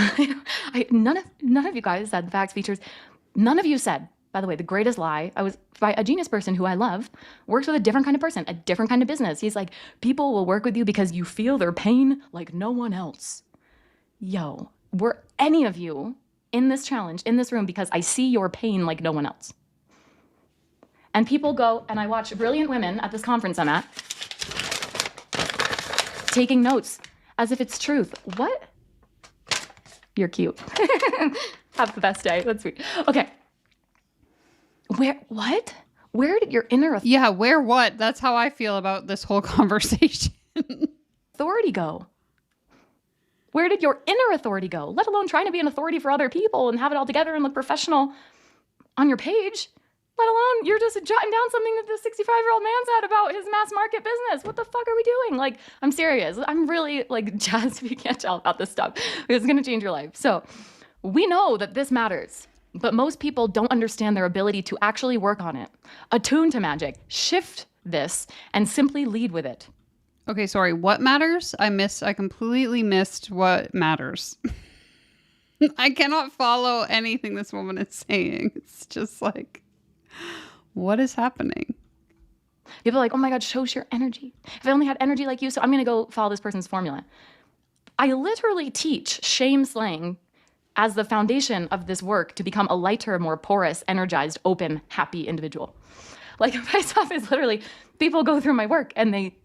None of you guys said the facts, features. None of you said, by the way, the greatest lie, I was by a genius person who I love, works with a different kind of person, a different kind of business. He's like, people will work with you because you feel their pain like no one else. Yo, were any of you in this challenge, in this room, because I see your pain like no one else? And people go, and I watch brilliant women at this conference I'm at, taking notes as if it's truth. What? You're cute. Have the best day. That's sweet. Okay. What? Where did your inner Yeah, where what? That's how I feel about this whole conversation. authority go? Where did your inner authority go? Let alone trying to be an authority for other people and have it all together and look professional on your page. Let alone you're just jotting down something that the 65-year-old man said about his mass market business. What the fuck are we doing? Like, I'm serious. I'm really like jazzed if you can't tell about this stuff. It's going to change your life. So we know that this matters, but most people don't understand their ability to actually work on it. Attune to magic, shift this, and simply lead with it. Okay, sorry. What matters? I completely missed what matters. I cannot follow anything this woman is saying. It's just like, what is happening? People are like, oh my God, show your energy. If I only had energy like you, so I'm going to go follow this person's formula. I literally teach shame slaying as the foundation of this work to become a lighter, more porous, energized, open, happy individual. Like my stuff is literally, people go through my work and they,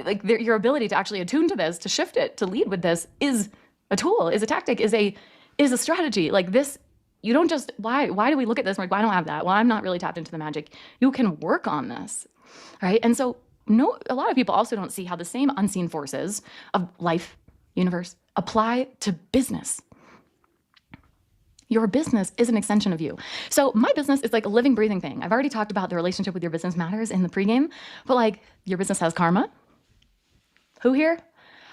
like your ability to actually attune to this, to shift it, to lead with this is a tool, is a tactic, is a strategy. Like this, you don't just, why do we look at this and like, well, I don't have that. Well, I'm not really tapped into the magic. You can work on this, right? And so a lot of people also don't see how the same unseen forces of life, universe, apply to business. Your business is an extension of you. So my business is like a living, breathing thing. I've already talked about the relationship with your business matters in the pregame, but like your business has karma. Who here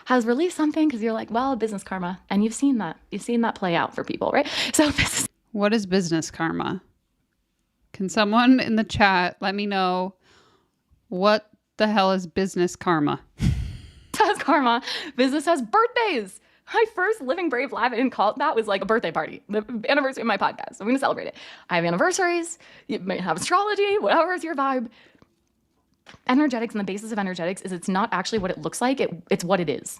has released something because you're like, well, business karma, and you've seen that play out for people, right? So what is business karma? Can someone in the chat let me know what the hell is business karma? has karma. Business has birthdays. My first Living Brave Live, I didn't call it that, was like a birthday party, the anniversary of my podcast. I'm going to celebrate it. I have anniversaries. You may have astrology, whatever is your vibe. Energetics, and the basis of energetics is it's not actually what it looks like. It's what it is.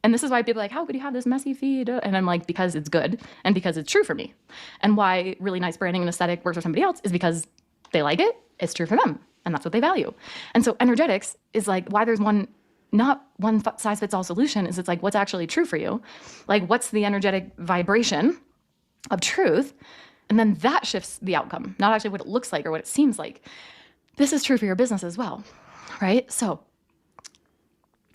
And this is why people are like, how could you have this messy feed? And I'm like, because it's good and because it's true for me. And why really nice branding and aesthetic works for somebody else is because they like it. It's true for them. And that's what they value. And so energetics is like why there's not one size fits all solution, is it's like what's actually true for you. Like what's the energetic vibration of truth? And then that shifts the outcome, not actually what it looks like or what it seems like. This is true for your business as well, right? So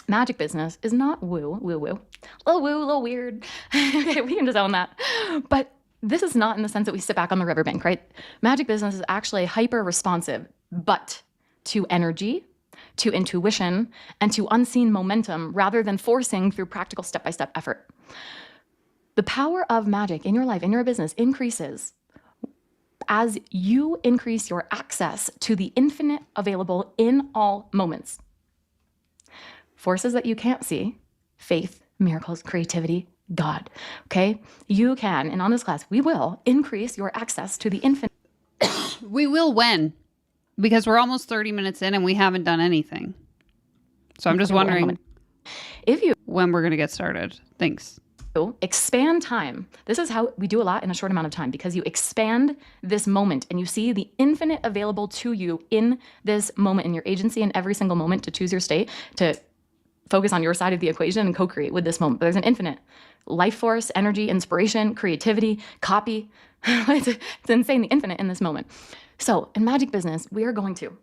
magic business is not woo. A little weird. Okay, we can just own that. But this is not in the sense that we sit back on the riverbank, right? Magic business is actually hyper responsive, but to energy, to intuition, and to unseen momentum rather than forcing through practical step-by-step effort. The power of magic in your life, in your business, increases as you increase your access to the infinite available in all moments. Forces that you can't see, faith, miracles, creativity, God, okay? You can, and on this class, we will increase your access to the infinite. We will when? Because we're almost 30 minutes in and we haven't done anything. So I'm just wondering when we're going to get started. Thanks. Expand time. This is how we do a lot in a short amount of time, because you expand this moment and you see the infinite available to you in this moment, in your agency in every single moment to choose your state, to focus on your side of the equation and co-create with this moment. But there's an infinite life force, energy, inspiration, creativity, copy. It's insane, the infinite in this moment. So in magic business, we are going to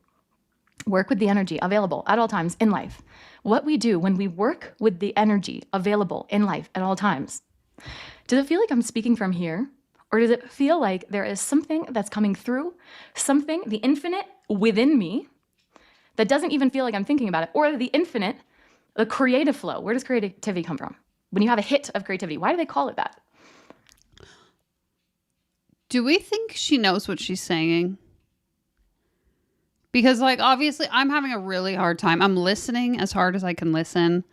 work with the energy available at all times in life. What we do when we work with the energy available in life at all times, does it feel like I'm speaking from here? Or does it feel like there is something that's coming through, something, the infinite within me, that doesn't even feel like I'm thinking about it? Or the infinite, the creative flow. Where does creativity come from? When you have a hit of creativity, why do they call it that? Do we think she knows what she's saying? Because like, obviously I'm having a really hard time. I'm listening as hard as I can listen.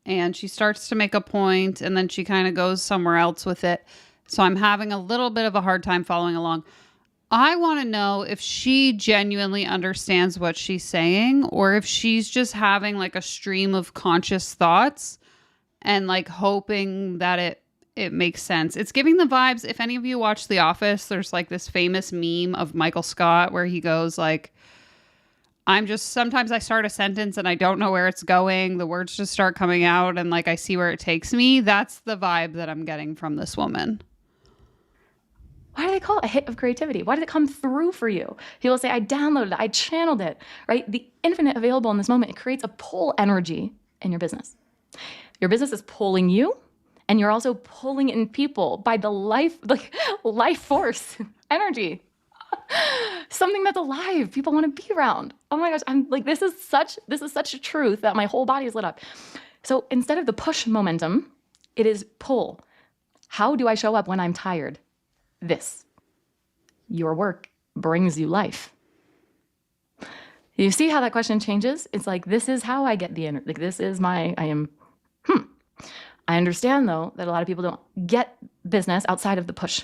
And she starts to make a point and then she kind of goes somewhere else with it. So I'm having a little bit of a hard time following along. I want to know if she genuinely understands what she's saying or if she's just having like a stream of conscious thoughts and like hoping that it makes sense. It's giving the vibes. If any of you watch The Office, there's like this famous meme of Michael Scott where he goes like, sometimes I start a sentence and I don't know where it's going. The words just start coming out and like I see where it takes me. That's the vibe that I'm getting from this woman. Why do they call it a hit of creativity? Why did it come through for you? People say, I downloaded it, I channeled it, right? The infinite available in this moment, it creates a pull energy in your business. Your business is pulling you, and you're also pulling in people by the life force energy. Something that's alive, people want to be around. Oh my gosh, I'm like, this is such a truth that my whole body is lit up. So instead of the push momentum, it is pull. How do I show up when I'm tired? Your work brings you life. You see how that question changes? It's like, this is how I get the energy. Like, this is I understand though that a lot of people don't get business outside of the push.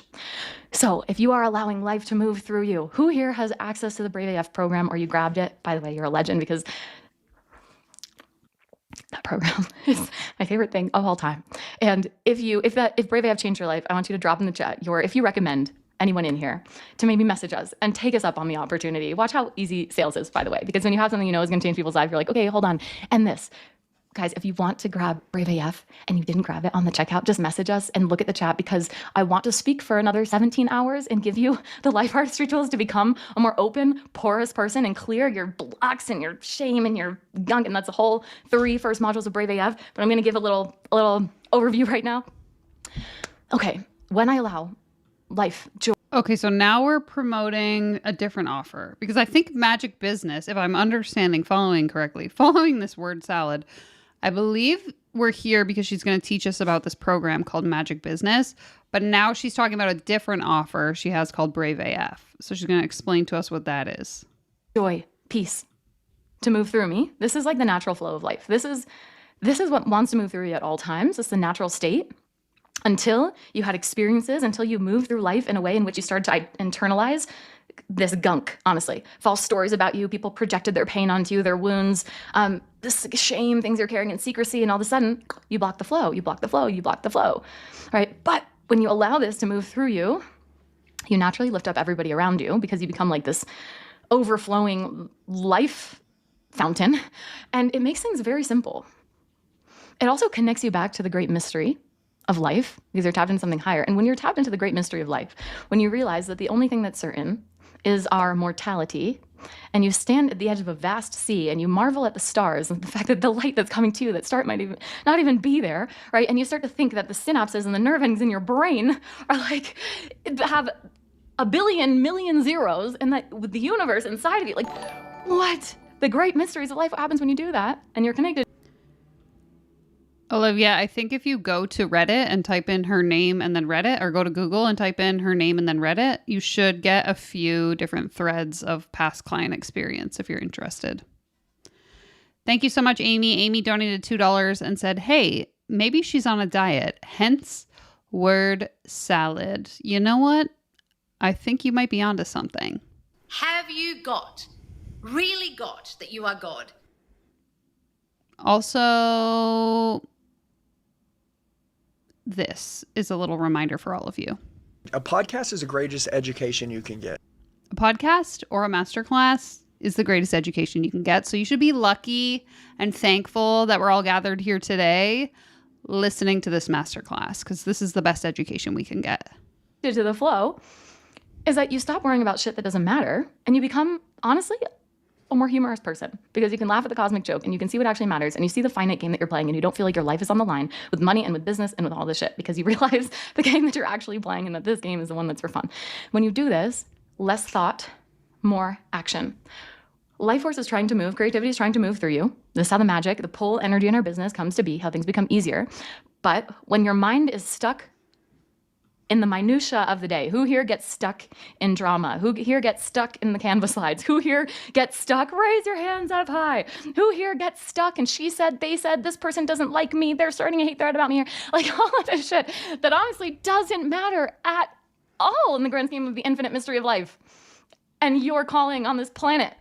So if you are allowing life to move through you, who here has access to the Brave AF program or you grabbed it? By the way, you're a legend because that program is my favorite thing of all time. And if Brave AF changed your life, I want you to drop in the chat if you recommend anyone in here to maybe message us and take us up on the opportunity. Watch how easy sales is, by the way, because when you have something you know is going to change people's life, you're like, okay, hold on. And this. Guys, if you want to grab Brave AF and you didn't grab it on the checkout, just message us and look at the chat because I want to speak for another 17 hours and give you the life artistry tools to become a more open, porous person and clear your blocks and your shame and your gunk. And that's the whole 3 first modules of Brave AF. But I'm going to give a little overview right now. Okay, when I allow life, joy. Okay, so now we're promoting a different offer because I think Magic Business, if I'm following this word salad, I believe we're here because she's going to teach us about this program called Magic Business, but now she's talking about a different offer she has called Brave AF. So she's going to explain to us what that is. Joy, peace to move through me. This is like the natural flow of life. This is what wants to move through you at all times. It's the natural state. Until you had experiences, until you moved through life in a way in which you started to internalize this gunk, honestly. False stories about you, people projected their pain onto you, their wounds, this shame, things you're carrying in secrecy, and all of a sudden, you block the flow, you block the flow, you block the flow, right? But when you allow this to move through you, you naturally lift up everybody around you because you become like this overflowing life fountain, and it makes things very simple. It also connects you back to the great mystery of life because you're tapped into something higher. And when you're tapped into the great mystery of life, when you realize that the only thing that's certain is our mortality, and you stand at the edge of a vast sea and you marvel at the stars and the fact that the light that's coming to you, that star might even not even be there, right? And you start to think that the synapses and the nerve endings in your brain are like, have a billion million zeros and that with the universe inside of you, like, what? The great mysteries of life, what happens when you do that and you're connected? Olivia, I think if you go to Reddit and type in her name and then Reddit, or go to Google and type in her name and then Reddit, you should get a few different threads of past client experience if you're interested. Thank you so much, Amy. Amy donated $2 and said, hey, maybe she's on a diet, hence word salad. You know what? I think you might be onto something. Have you really got that you are God? Also, this is a little reminder for all of you. A podcast is the greatest education you can get. A podcast or a masterclass is the greatest education you can get. So you should be lucky and thankful that we're all gathered here today listening to this masterclass because this is the best education we can get. To the flow is that you stop worrying about shit that doesn't matter and you become, honestly, a more humorous person because you can laugh at the cosmic joke and you can see what actually matters and you see the finite game that you're playing and you don't feel like your life is on the line with money and with business and with all this shit because you realize the game that you're actually playing and that this game is the one that's for fun. When you do this, less thought, more action. Life force is trying to move. Creativity is trying to move through you. This is how the magic, the pull energy in our business comes to be, how things become easier. But when your mind is stuck in the minutia of the day? Who here gets stuck in drama? Who here gets stuck in the Canva slides? Who here gets stuck? Raise your hands up high. Who here gets stuck and she said, they said, this person doesn't like me, they're starting a hate thread about me here. Like all of this shit that honestly doesn't matter at all in the grand scheme of the infinite mystery of life and your calling on this planet,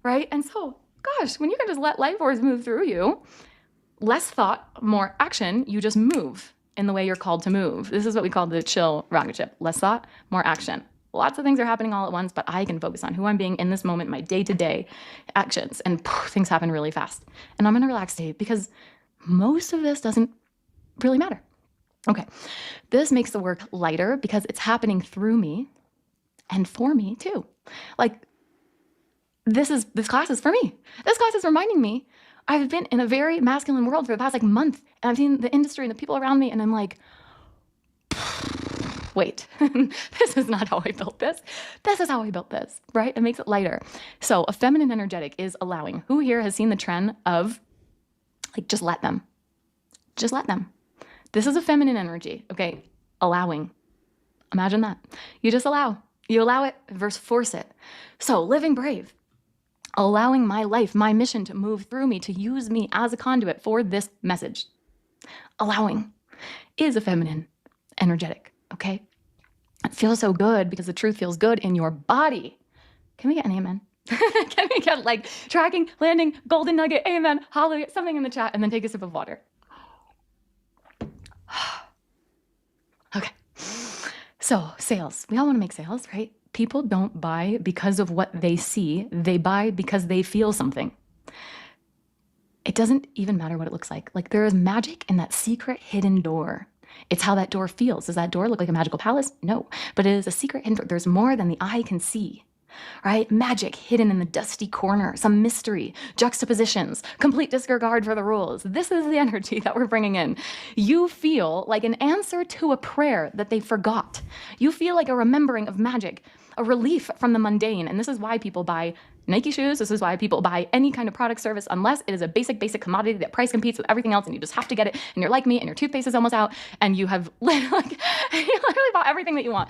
right? And so, gosh, when you can just let life force move through you, less thought, more action, you just move in the way you're called to move. This is what we call the chill rocket ship. Less thought, more action. Lots of things are happening all at once, but I can focus on who I'm being in this moment, my day-to-day actions, and things happen really fast. And I'm in a relaxed state because most of this doesn't really matter. Okay, this makes the work lighter because it's happening through me and for me too. Like, this class is for me. This class is reminding me I've been in a very masculine world for the past month, and I've seen the industry and the people around me, and I'm like, wait, this is not how I built this. This is how I built this, right? It makes it lighter. So a feminine energetic is allowing. Who here has seen the trend of just let them? Just let them. This is a feminine energy, okay? Allowing. Imagine that. You just allow. You allow it versus force it. So living brave. Allowing my life, my mission to move through me, to use me as a conduit for this message. Allowing is a feminine energetic, okay? It feels so good because the truth feels good in your body. Can we get an amen? Can we get tracking, landing, golden nugget, amen, hallelujah, something in the chat, and then take a sip of water. Okay. So sales, we all want to make sales, right? People don't buy because of what they see. They buy because they feel something. It doesn't even matter what it looks like. There is magic in that secret hidden door. It's how that door feels. Does that door look like a magical palace? No, but it is a secret hidden door. There's more than the eye can see, right? Magic hidden in the dusty corner, some mystery, juxtapositions, complete disregard for the rules. This is the energy that we're bringing in. You feel like an answer to a prayer that they forgot. You feel like a remembering of magic, a relief from the mundane. And this is why people buy Nike shoes. This is why people buy any kind of product service, unless it is a basic commodity that price competes with everything else and you just have to get it. And you're like me and your toothpaste is almost out and you have you literally bought everything that you want.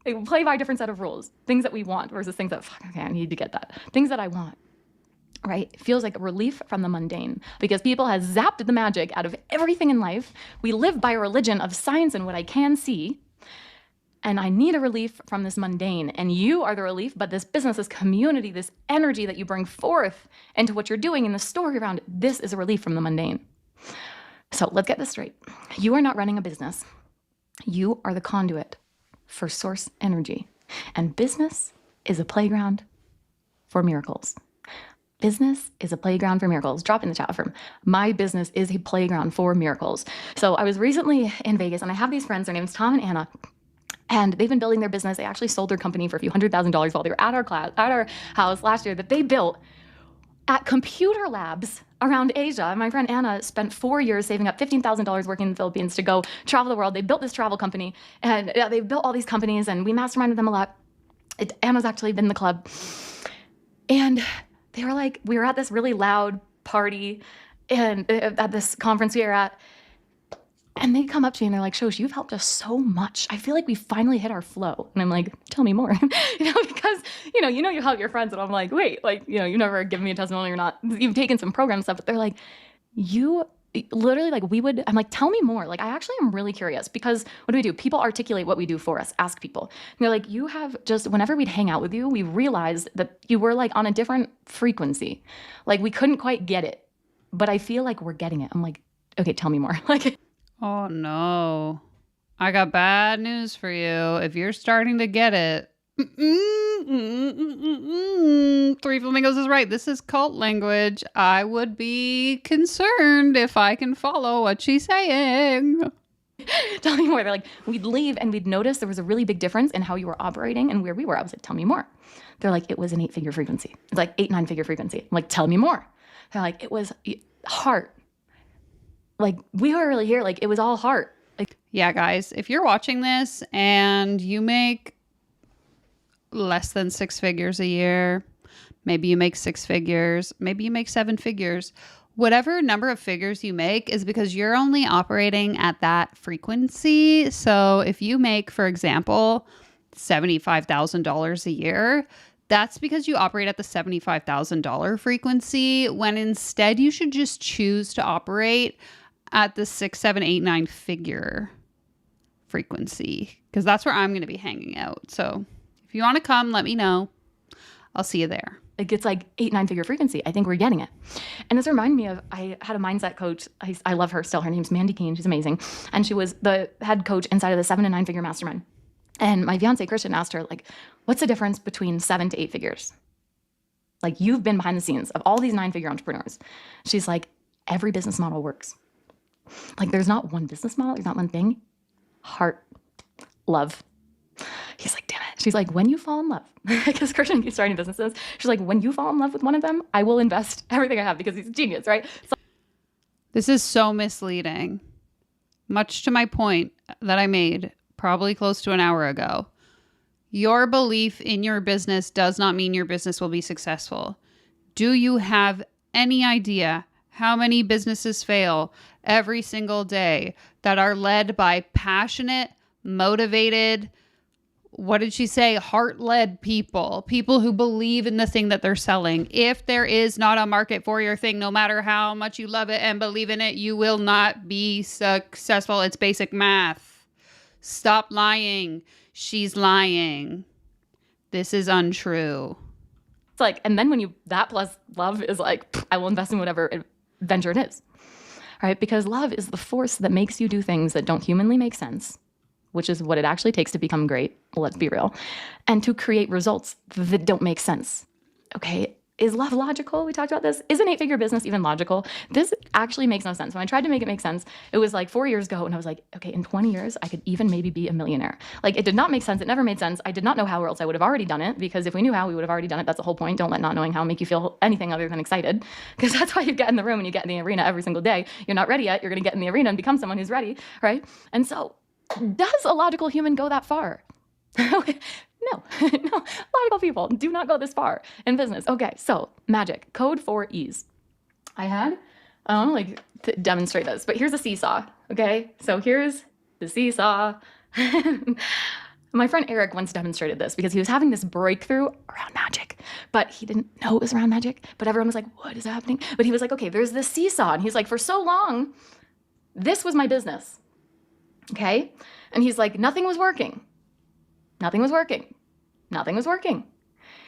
They play by a different set of rules. Things that we want versus things that, okay, I need to get that. Things that I want, right? It feels like a relief from the mundane because people have zapped the magic out of everything in life. We live by a religion of science and what I can see. And I need a relief from this mundane. And you are the relief, but this business, this community, this energy that you bring forth into what you're doing in the story around it, this is a relief from the mundane. So let's get this straight. You are not running a business. You are the conduit for source energy. And business is a playground for miracles. Business is a playground for miracles. Drop in the chat from my business is a playground for miracles. So I was recently in Vegas and I have these friends, their name's Tom and Anna. And they've been building their business. They actually sold their company for a few $100,000 while they were at our house last year that they built at computer labs around Asia. My friend Anna spent 4 years saving up $15,000 working in the Philippines to go travel the world. They built this travel company and they built all these companies and we masterminded them a lot. Anna's actually been in the club. And they were like, we were at this really loud party and at this conference we were at. And they come up to me and they're like, Shosh, you've helped us so much. I feel like we finally hit our flow. And I'm like, tell me more. Because, you help your friends. And I'm like, wait, you've never given me a testimony or not. You've taken some program stuff. But they're like, you literally I'm like, tell me more. I actually am really curious because what do? People articulate what we do for us. Ask people. And they're like, you have whenever we'd hang out with you, we realized that you were on a different frequency. We couldn't quite get it, but I feel like we're getting it. I'm like, okay, tell me more. Oh no, I got bad news for you. If you're starting to get it, Three Flamingos is right. This is cult language. I would be concerned if I can follow what she's saying. Tell me more. They're like, we'd leave and we'd notice there was a really big difference in how you were operating and where we were. I was like, tell me more. They're like, it was an 8-figure frequency. It's 8-9-figure frequency. I'm like, tell me more. They're like, it was heart. We were really here. It was all heart. Yeah, guys, if you're watching this and you make less than 6 figures a year, maybe you make 6 figures, maybe you make 7 figures, whatever number of figures you make is because you're only operating at that frequency. So if you make, for example, $75,000 a year, that's because you operate at the $75,000 frequency, when instead you should just choose to operate at the 6, 7, 8, 9 figure frequency, because that's where I'm going to be hanging out. So if you want to come, let me know. I'll see you there. It gets like 8, 9 figure frequency. I think we're getting it. And this reminded me of, I had a mindset coach. I love her still. Her name's Mandy Keene. She's amazing. And she was the head coach inside of the 7 and 9 figure mastermind. And my fiance Christian asked her, like, what's the difference between 7 to 8 figures? Like, you've been behind the scenes of all these 9 figure entrepreneurs. She's like, every business model works. Like, there's not one business model. There's not one thing. Heart, love. He's like, damn it. She's like, when you fall in love, because Christian keeps starting businesses. She's like, when you fall in love with one of them, I will invest everything I have, because he's a genius, right? So this is so misleading. Much to my point that I made probably close to an hour ago. Your belief in your business does not mean your business will be successful. Do you have any idea how many businesses fail every single day that are led by passionate, motivated, what did she say? Heart-led people who believe in the thing that they're selling. If there is not a market for your thing, no matter how much you love it and believe in it, you will not be successful. It's basic math. Stop lying. She's lying. This is untrue. it's like, and then when you, that plus love is like, I will invest in whatever venture it is, right? Because love is the force that makes you do things that don't humanly make sense, which is what it actually takes to become great. Let's be real. And to create results that don't make sense. Okay. Is love logical? We talked about this. Is an 8-figure business even logical? This actually makes no sense. When I tried to make it make sense, it was like 4 years ago, and I was like, okay, in 20 years, I could even maybe be a millionaire. Like, it did not make sense. It never made sense. I did not know how, or else I would have already done it, because if we knew how, we would have already done it. That's the whole point. Don't let not knowing how make you feel anything other than excited, because that's why you get in the room and you get in the arena every single day. You're not ready yet. You're going to get in the arena and become someone who's ready, right? And so, does a logical human go that far? No, logical people do not go this far in business. Okay, so magic, code for ease. I want to demonstrate this, but here's a seesaw, okay? So here's the seesaw. My friend Eric once demonstrated this because he was having this breakthrough around magic, but he didn't know it was around magic, but everyone was like, what is happening? But he was like, okay, there's this seesaw. And he's like, for so long, this was my business, okay? And he's like, nothing was working. Nothing was working. Nothing was working.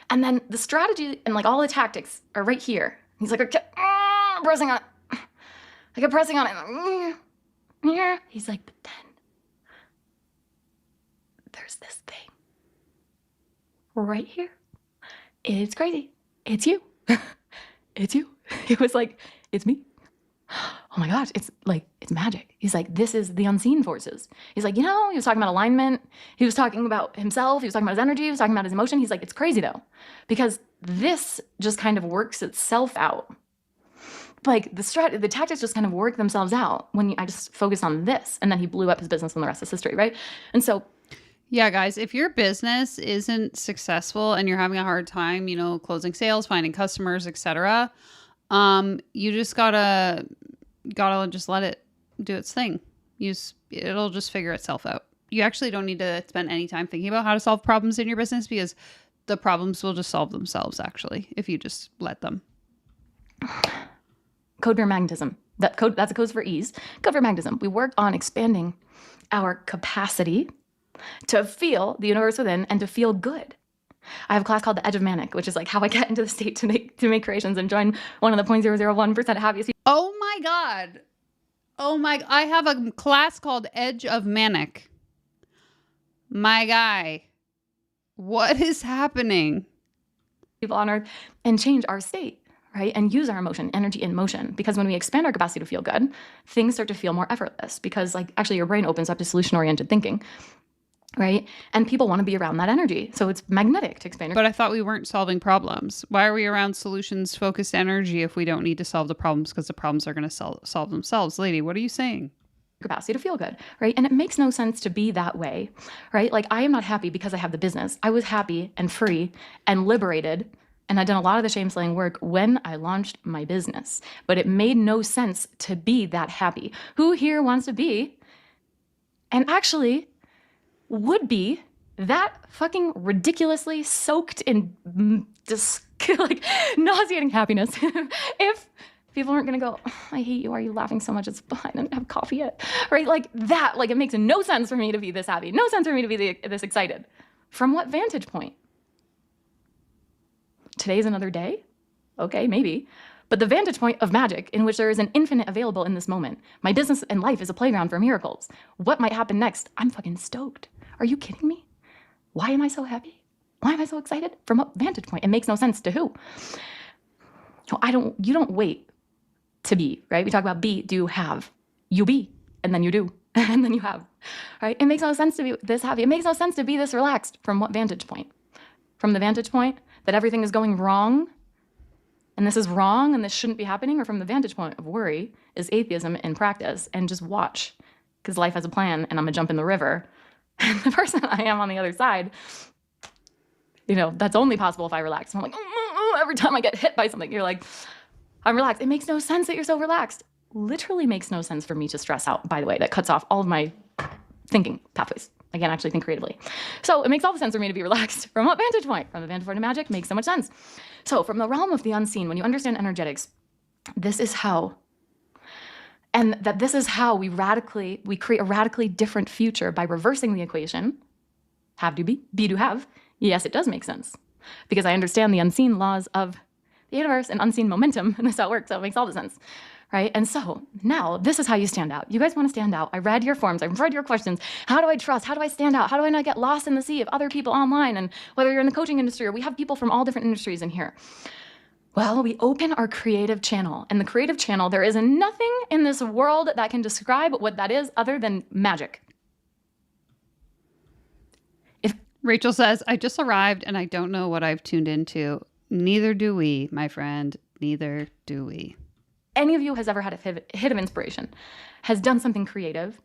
And then the strategy and like all the tactics are right here. He's like, I kept pressing on it. I kept pressing on it. Yeah. He's like, but then there's this thing right here. It's crazy. It's you. It's you. It was like, it's me. Oh my gosh, it's magic. He's like, this is the unseen forces. He's like, he was talking about alignment. He was talking about himself. He was talking about his energy. He was talking about his emotion. He's like, it's crazy though, because this just kind of works itself out. Like the tactics just kind of work themselves out when I just focus on this. And then he blew up his business and the rest is history, right? And so yeah, guys, if your business isn't successful and you're having a hard time, closing sales, finding customers, etc., you just gotta just let it do its thing. It'll just figure itself out. You actually don't need to spend any time thinking about how to solve problems in your business, because the problems will just solve themselves, actually, if you just let them. Code for magnetism. That's a code for ease. Code for magnetism. We work on expanding our capacity to feel the universe within and to feel good. I have a class called The Edge of Manic, which is like how I get into the state to make creations and join one of the 0.001% happiest people. Oh my God. I have a class called Edge of Manic. My guy, what is happening? People on earth, and change our state, right? And use our emotion, energy in motion. Because when we expand our capacity to feel good, things start to feel more effortless, because actually your brain opens up to solution-oriented thinking. Right? And people want to be around that energy. So it's magnetic to expand. But I thought we weren't solving problems. Why are we around solutions-focused energy if we don't need to solve the problems, because the problems are going to solve themselves? Lady, what are you saying? Capacity to feel good, right? And it makes no sense to be that way, right? Like, I am not happy because I have the business. I was happy and free and liberated And I'd done a lot of the shame slaying work when I launched my business, but it made no sense to be that happy. Who here wants to be, and actually would be, that fucking ridiculously soaked in like nauseating happiness if people aren't gonna go, oh, I hate you, why are you laughing so much? It's fine, I didn't have coffee yet, right? Like that, like it makes no sense for me to be this happy, no sense for me to be this excited. From what vantage point? Today's another day? Okay, maybe. But the vantage point of magic, in which there is an infinite available in this moment. My business and life is a playground for miracles. What might happen next? I'm fucking stoked. Are you kidding me? Why am I so happy? Why am I so excited? From what vantage point? It makes no sense to who? You don't wait to be, right? We talk about be, do, have. You be, and then you do, and then you have, right? It makes no sense to be this happy. It makes no sense to be this relaxed. From what vantage point? From the vantage point that everything is going wrong, and this is wrong, and this shouldn't be happening, or from the vantage point of worry is atheism in practice, and just watch, because life has a plan, and I'm gonna jump in the river. And the person I am on the other side, that's only possible if I relax. I'm like, every time I get hit by something, you're like, I'm relaxed. It makes no sense that you're so relaxed. Literally makes no sense for me to stress out, by the way. That cuts off all of my thinking pathways. I can't actually think creatively. So it makes all the sense for me to be relaxed. From what vantage point? From the vantage point of magic, makes so much sense. So from the realm of the unseen, when you understand energetics, this is how, and that this is how we create a radically different future by reversing the equation. Have to be to have. Yes, it does make sense, because I understand the unseen laws of the universe and unseen momentum, and that's how it works, so it makes all the sense, right? And so now this is how you stand out. You guys want to stand out. I read your forms, I've read your questions. How do I trust? How do I stand out? How do I not get lost in the sea of other people online? And whether you're in the coaching industry, or we have people from all different industries in here. Well, we open our creative channel, and the creative channel, there is nothing in this world that can describe what that is other than magic. Rachel says, I just arrived and I don't know what I've tuned into. Neither do we, my friend. Neither do we. Any of you has ever had a hit of inspiration, has done something creative,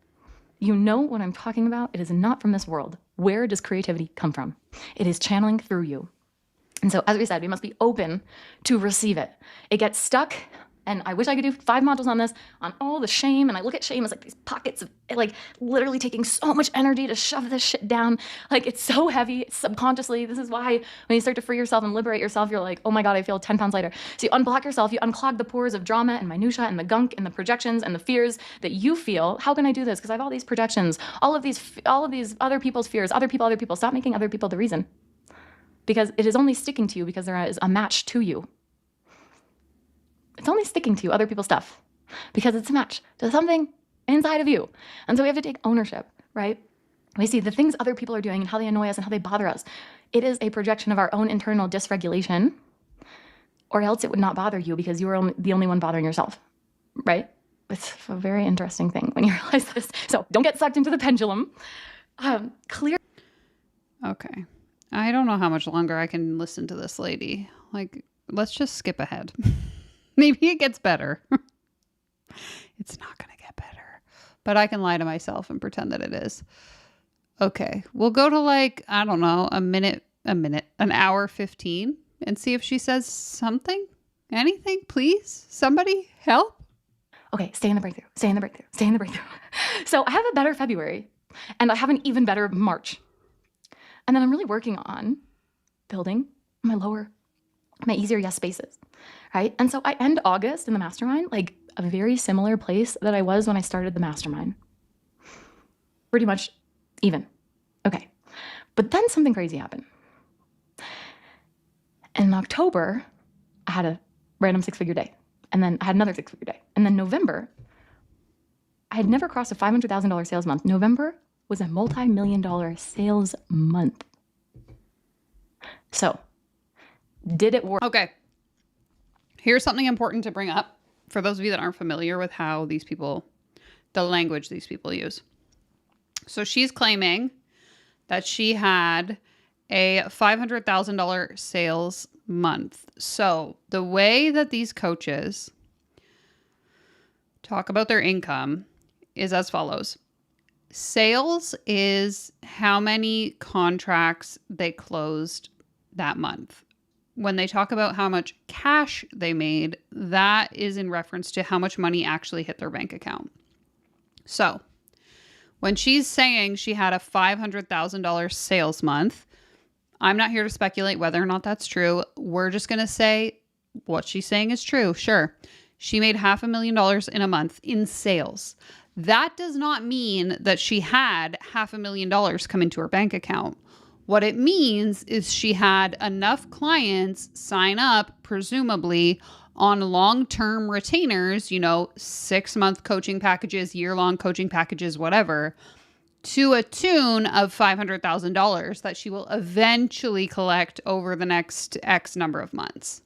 you know what I'm talking about. It is not from this world. Where does creativity come from? It is channeling through you. And so, as we said, we must be open to receive it. It gets stuck, and I wish I could do 5 modules on this, on all the shame, and I look at shame as like these pockets of like literally taking so much energy to shove this shit down. Like it's so heavy, subconsciously. This is why when you start to free yourself and liberate yourself, you're like, oh my God, I feel 10 pounds lighter. So you unblock yourself, you unclog the pores of drama and minutia and the gunk and the projections and the fears that you feel. How can I do this? Because I have all these projections, all of these other people's fears, other people. Stop making other people the reason. Because it is only sticking to you because there is a match to you. It's only sticking to you, other people's stuff, because it's a match to something inside of you. And so we have to take ownership, right? We see the things other people are doing and how they annoy us and how they bother us. It is a projection of our own internal dysregulation, or else it would not bother you because you are the only one bothering yourself, right? It's a very interesting thing when you realize this. So don't get sucked into the pendulum. Clear. Okay. I don't know how much longer I can listen to this lady. Like, let's just skip ahead. Maybe it gets better. It's not going to get better. But I can lie to myself and pretend that it is. Okay. We'll go to like, I don't know, an hour 15 and see if she says something. Anything, please? Somebody help? Okay, stay in the breakthrough. So I have a better February, and I have an even better March. And then I'm really working on building my easier yes spaces, right? And so I end August in the mastermind, like a very similar place that I was when I started the mastermind. Pretty much even. Okay. But then something crazy happened. In October, I had a random 6-figure day. And then I had another 6-figure day. And then November, I had never crossed a $500,000 sales month. November was a multi-million-dollar sales month. So, did it work? Okay. Here's something important to bring up for those of you that aren't familiar with how the language these people use. So she's claiming that she had a $500,000 sales month. So the way that these coaches talk about their income is as follows. Sales is how many contracts they closed that month. when they talk about how much cash they made, that is in reference to how much money actually hit their bank account. So when she's saying she had a $500,000 sales month, I'm not here to speculate whether or not that's true. We're just going to say what she's saying is true. Sure. She made $500,000 in a month in sales. That does not mean that she had $500,000 come into her bank account. What it means is she had enough clients sign up, presumably on long-term retainers, 6-month coaching packages, year-long coaching packages, whatever, to a tune of $500,000 that she will eventually collect over the next X number of months.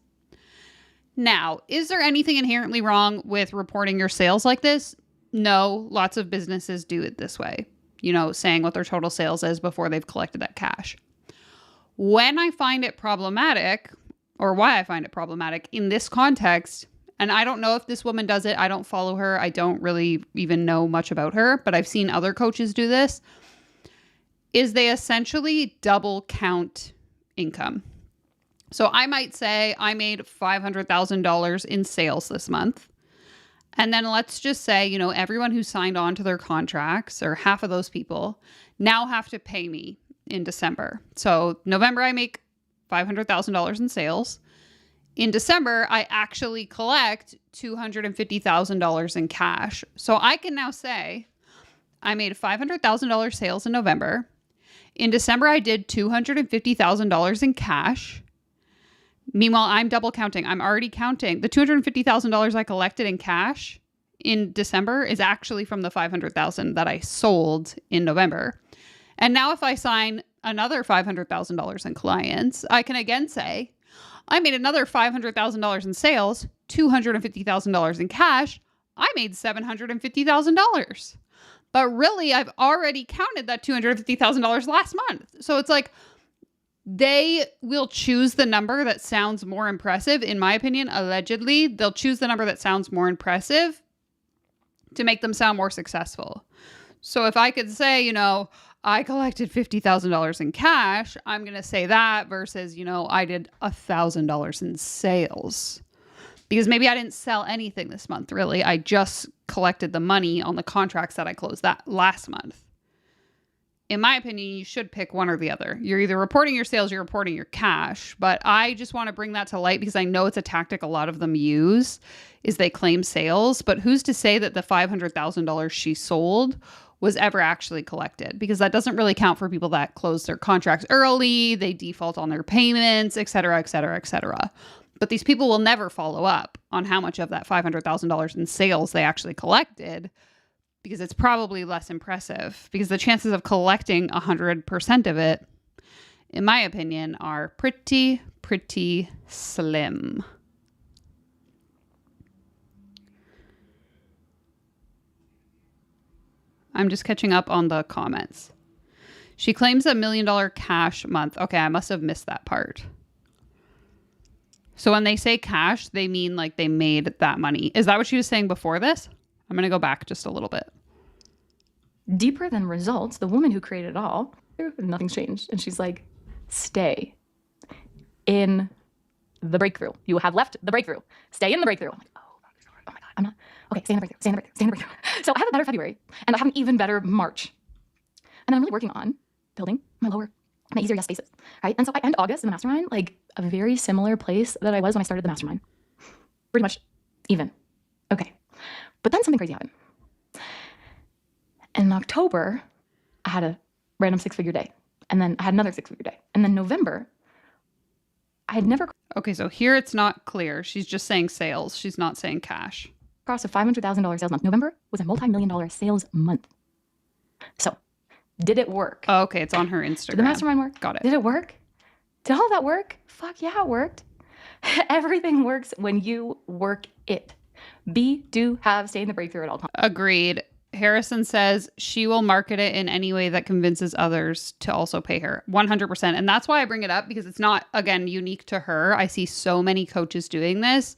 Now, is there anything inherently wrong with reporting your sales like this? No, lots of businesses do it this way, saying what their total sales is before they've collected that cash. When I find it problematic, or why I find it problematic in this context, and I don't know if this woman does it, I don't follow her, I don't really even know much about her, but I've seen other coaches do this, is they essentially double count income. So I might say I made $500,000 in sales this month. And then let's just say, everyone who signed on to their contracts, or half of those people, now have to pay me in December. So November, I make $500,000 in sales. In December, I actually collect $250,000 in cash. So I can now say I made $500,000 sales in November. In December, I did $250,000 in cash. Meanwhile, I'm double counting. I'm already counting. The $250,000 I collected in cash in December is actually from the $500,000 that I sold in November. And now if I sign another $500,000 in clients, I can again say, I made another $500,000 in sales, $250,000 in cash. I made $750,000. But really, I've already counted that $250,000 last month. So it's like, they will choose the number that sounds more impressive. In my opinion, allegedly, they'll choose the number that sounds more impressive to make them sound more successful. So if I could say, I collected $50,000 in cash, I'm going to say that versus, I did $1,000 in sales. Because maybe I didn't sell anything this month, really. I just collected the money on the contracts that I closed that last month. In my opinion, you should pick one or the other. You're either reporting your sales, you're reporting your cash. But I just want to bring that to light because I know it's a tactic a lot of them use, is they claim sales. But who's to say that the $500,000 she sold was ever actually collected? Because that doesn't really count for people that close their contracts early, they default on their payments, et cetera, et cetera, et cetera. But these people will never follow up on how much of that $500,000 in sales they actually collected, because it's probably less impressive, because the chances of collecting 100% of it, in my opinion, are pretty slim. I'm just catching up on the comments. She claims $1 million cash month. Okay, I must have missed that part. So when they say cash, they mean like they made that money. Is that what she was saying before this? I'm going to go back just a little bit. Deeper than results, the woman who created it all, nothing's changed. And she's like, stay in the breakthrough. You have left the breakthrough. Stay in the breakthrough. I'm like, oh my God, I'm not. Okay, stay in the breakthrough, stay in the breakthrough, stay in the breakthrough. So I have a better February and I have an even better March. And I'm really working on building my easier yes spaces, right? And so I end August in the mastermind, like a very similar place that I was when I started the mastermind. Pretty much even. Okay. But then something crazy happened. And in October, I had a random 6-figure day. And then I had another 6-figure day. And then November, I had never... Okay, so here it's not clear. She's just saying sales. She's not saying cash. ...crossed a $500,000 sales month. November was a multi-million-dollar sales month. So, did it work? Oh, okay, it's on her Instagram. Did the mastermind work? Got it. Did it work? Did all that work? Fuck yeah, it worked. Everything works when you work it. Be, do, have, stay in the breakthrough at all times. Agreed. Harrison says she will market it in any way that convinces others to also pay her. 100%. And that's why I bring it up, because it's not, again, unique to her. I see so many coaches doing this.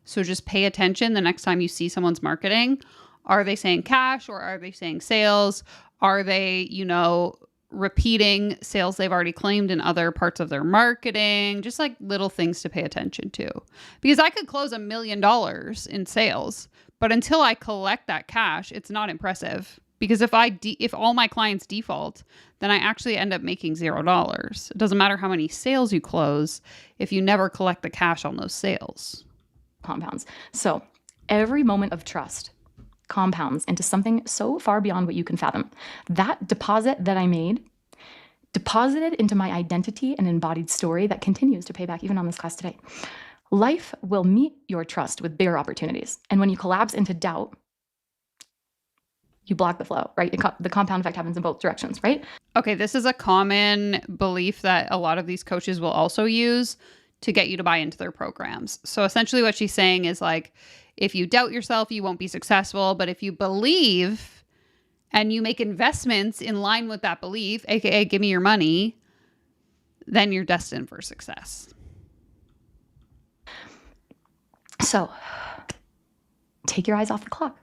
So just pay attention the next time you see someone's marketing. Are they saying cash or are they saying sales? Are they, repeating sales they've already claimed in other parts of their marketing, just like little things to pay attention to. Because I could close $1 million in sales, but until I collect that cash, it's not impressive. Because if all my clients default, then I actually end up making $0. It doesn't matter how many sales you close if you never collect the cash on those sales. Compounds. So every moment of trust compounds into something so far beyond what you can fathom. That deposit that I made deposited into my identity and embodied story that continues to pay back even on this class today. Life will meet your trust with bigger opportunities. And when you collapse into doubt, you block the flow, right? The compound effect happens in both directions, right? Okay, this is a common belief that a lot of these coaches will also use to get you to buy into their programs. So essentially what she's saying is like, if you doubt yourself, you won't be successful. But if you believe and you make investments in line with that belief, aka give me your money, then you're destined for success. So take your eyes off the clock.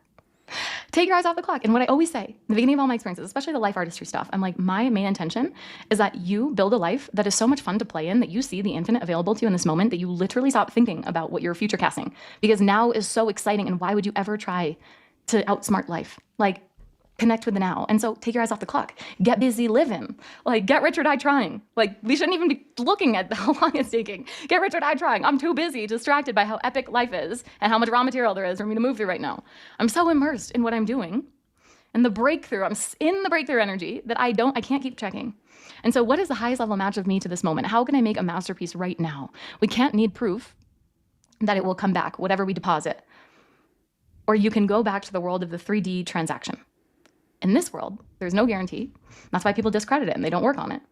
Take your eyes off the clock. And what I always say in the beginning of all my experiences, especially the life artistry stuff, I'm like, my main intention is that you build a life that is so much fun to play in, that you see the infinite available to you in this moment, that you literally stop thinking about what you're future casting, because now is so exciting. And why would you ever try to outsmart life? Like, connect with the now. And so take your eyes off the clock. Get busy living. Like, get rich or die trying. Like, we shouldn't even be looking at how long it's taking. Get rich or die trying. I'm too busy, distracted by how epic life is and how much raw material there is for me to move through right now. I'm so immersed in what I'm doing and the breakthrough. I'm in the breakthrough energy that I can't keep checking. And so what is the highest level match of me to this moment? How can I make a masterpiece right now? We can't need proof that it will come back, whatever we deposit. Or you can go back to the world of the 3D transaction. In this world, there's no guarantee. That's why people discredit it and they don't work on it.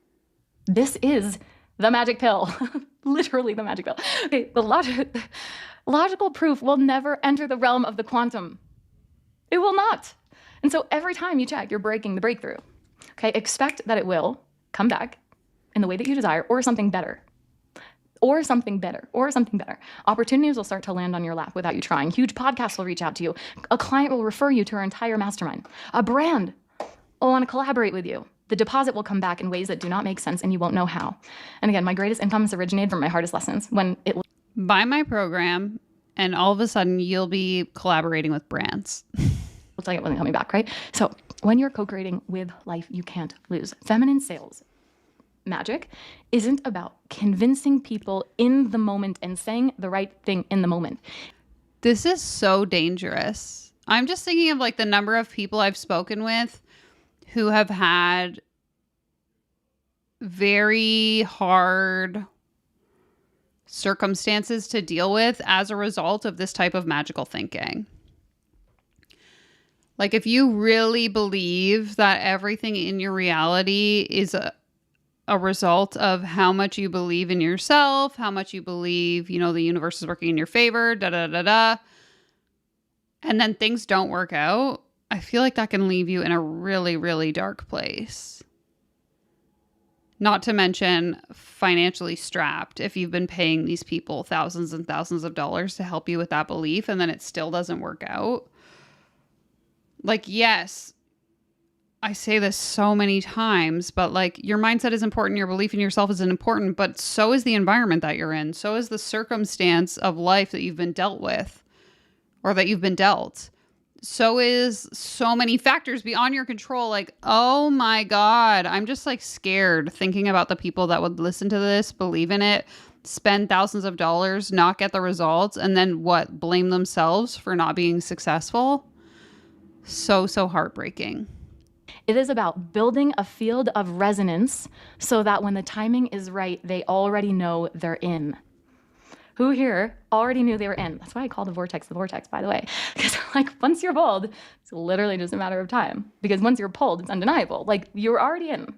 This is the magic pill. Literally the magic pill. Okay, the logical proof will never enter the realm of the quantum. It will not. And so every time you check, you're breaking the breakthrough. Okay, expect that it will come back in the way that you desire, or something better. Or something better, or something better. Opportunities will start to land on your lap without you trying. Huge podcasts will reach out to you. A client will refer you to our entire mastermind. A brand will want to collaborate with you. The deposit will come back in ways that do not make sense and you won't know how. And again, my greatest income has originated from my hardest lessons. Buy my program and all of a sudden you'll be collaborating with brands. We'll tell you it wasn't coming back, right? So when you're co-creating with life, you can't lose. Feminine sales magic isn't about convincing people in the moment and saying the right thing in the moment. This is so dangerous. I'm just thinking of like the number of people I've spoken with who have had very hard circumstances to deal with as a result of this type of magical thinking. Like, if you really believe that everything in your reality is a result of how much you believe in yourself, how much you believe, you know, the universe is working in your favor, and then things don't work out, I feel like that can leave you in a really, really dark place. Not to mention financially strapped if you've been paying these people thousands and thousands of dollars to help you with that belief and then it still doesn't work out. Like, yes, I say this so many times, but like, your mindset is important. Your belief in yourself is important, but so is the environment that you're in. So is the circumstance of life that you've been dealt with or that you've been dealt. So is so many factors beyond your control. Like, oh my God, I'm just like scared thinking about the people that would listen to this, believe in it, spend thousands of dollars, not get the results, and then what? Blame themselves for not being successful. So heartbreaking. It is about building a field of resonance so that when the timing is right, they already know they're in. Who here already knew they were in? That's why I call the vortex, by the way. Because like, once you're pulled, it's literally just a matter of time. Because once you're pulled, it's undeniable. Like, you're already in.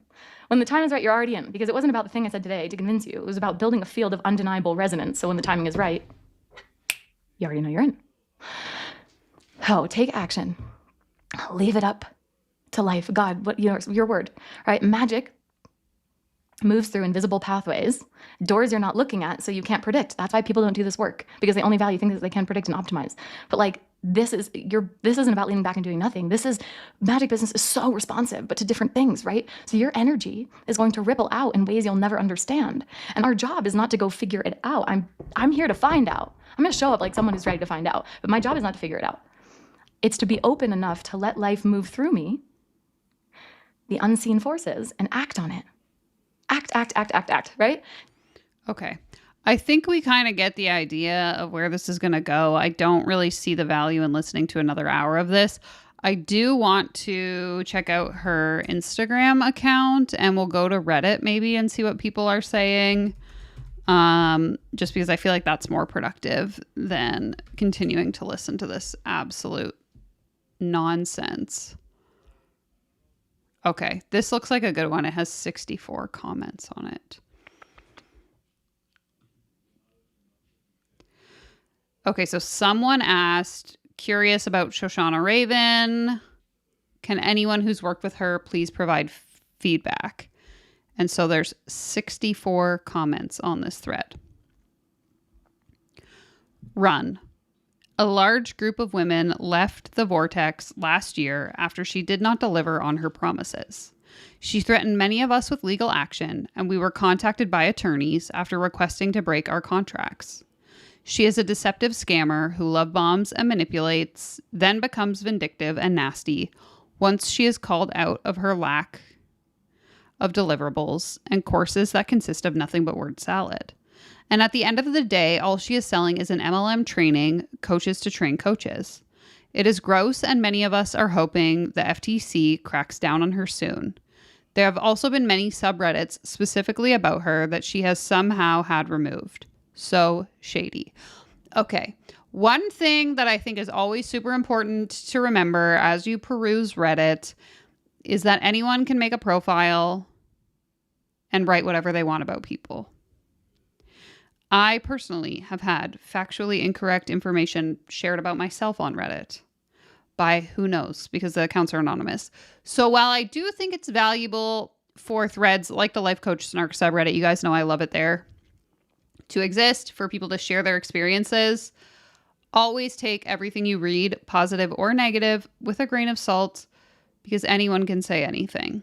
When the time is right, you're already in. Because it wasn't about the thing I said today to convince you. It was about building a field of undeniable resonance. So when the timing is right, you already know you're in. Oh, take action. Leave it up to life. God, what your word, right? Magic moves through invisible pathways, doors you're not looking at, so you can't predict. That's why people don't do this work, because they only value things that they can predict and optimize. But like, this isn't about leaning back and doing nothing. Magic business is so responsive, but to different things, right? So your energy is going to ripple out in ways you'll never understand. And our job is not to go figure it out. I'm here to find out. I'm going to show up like someone who's ready to find out, but my job is not to figure it out. It's to be open enough to let life move through me, the unseen forces, and act on it. Act, right? Okay. I think we kind of get the idea of where this is going to go. I don't really see the value in listening to another hour of this. I do want to check out her Instagram account, and we'll go to Reddit maybe and see what people are saying. Just because I feel like that's more productive than continuing to listen to this absolute nonsense. Okay, this looks like a good one. It has 64 comments on it. Okay, so someone asked, curious about Shoshana Raven. Can anyone who's worked with her please provide feedback? And so there's 64 comments on this thread. Run. A large group of women left the vortex last year after she did not deliver on her promises. She threatened many of us with legal action, and we were contacted by attorneys after requesting to break our contracts. She is a deceptive scammer who love bombs and manipulates, then becomes vindictive and nasty once she is called out of her lack of deliverables and courses that consist of nothing but word salad. And at the end of the day, all she is selling is an MLM training, coaches to train coaches. It is gross, and many of us are hoping the FTC cracks down on her soon. There have also been many subreddits specifically about her that she has somehow had removed. So shady. Okay. One thing that I think is always super important to remember as you peruse Reddit is that anyone can make a profile and write whatever they want about people. I personally have had factually incorrect information shared about myself on Reddit by who knows, because the accounts are anonymous. So while I do think it's valuable for threads like the Life Coach Snark subreddit, you guys know I love it there, to exist for people to share their experiences, always take everything you read, positive or negative, with a grain of salt, because anyone can say anything.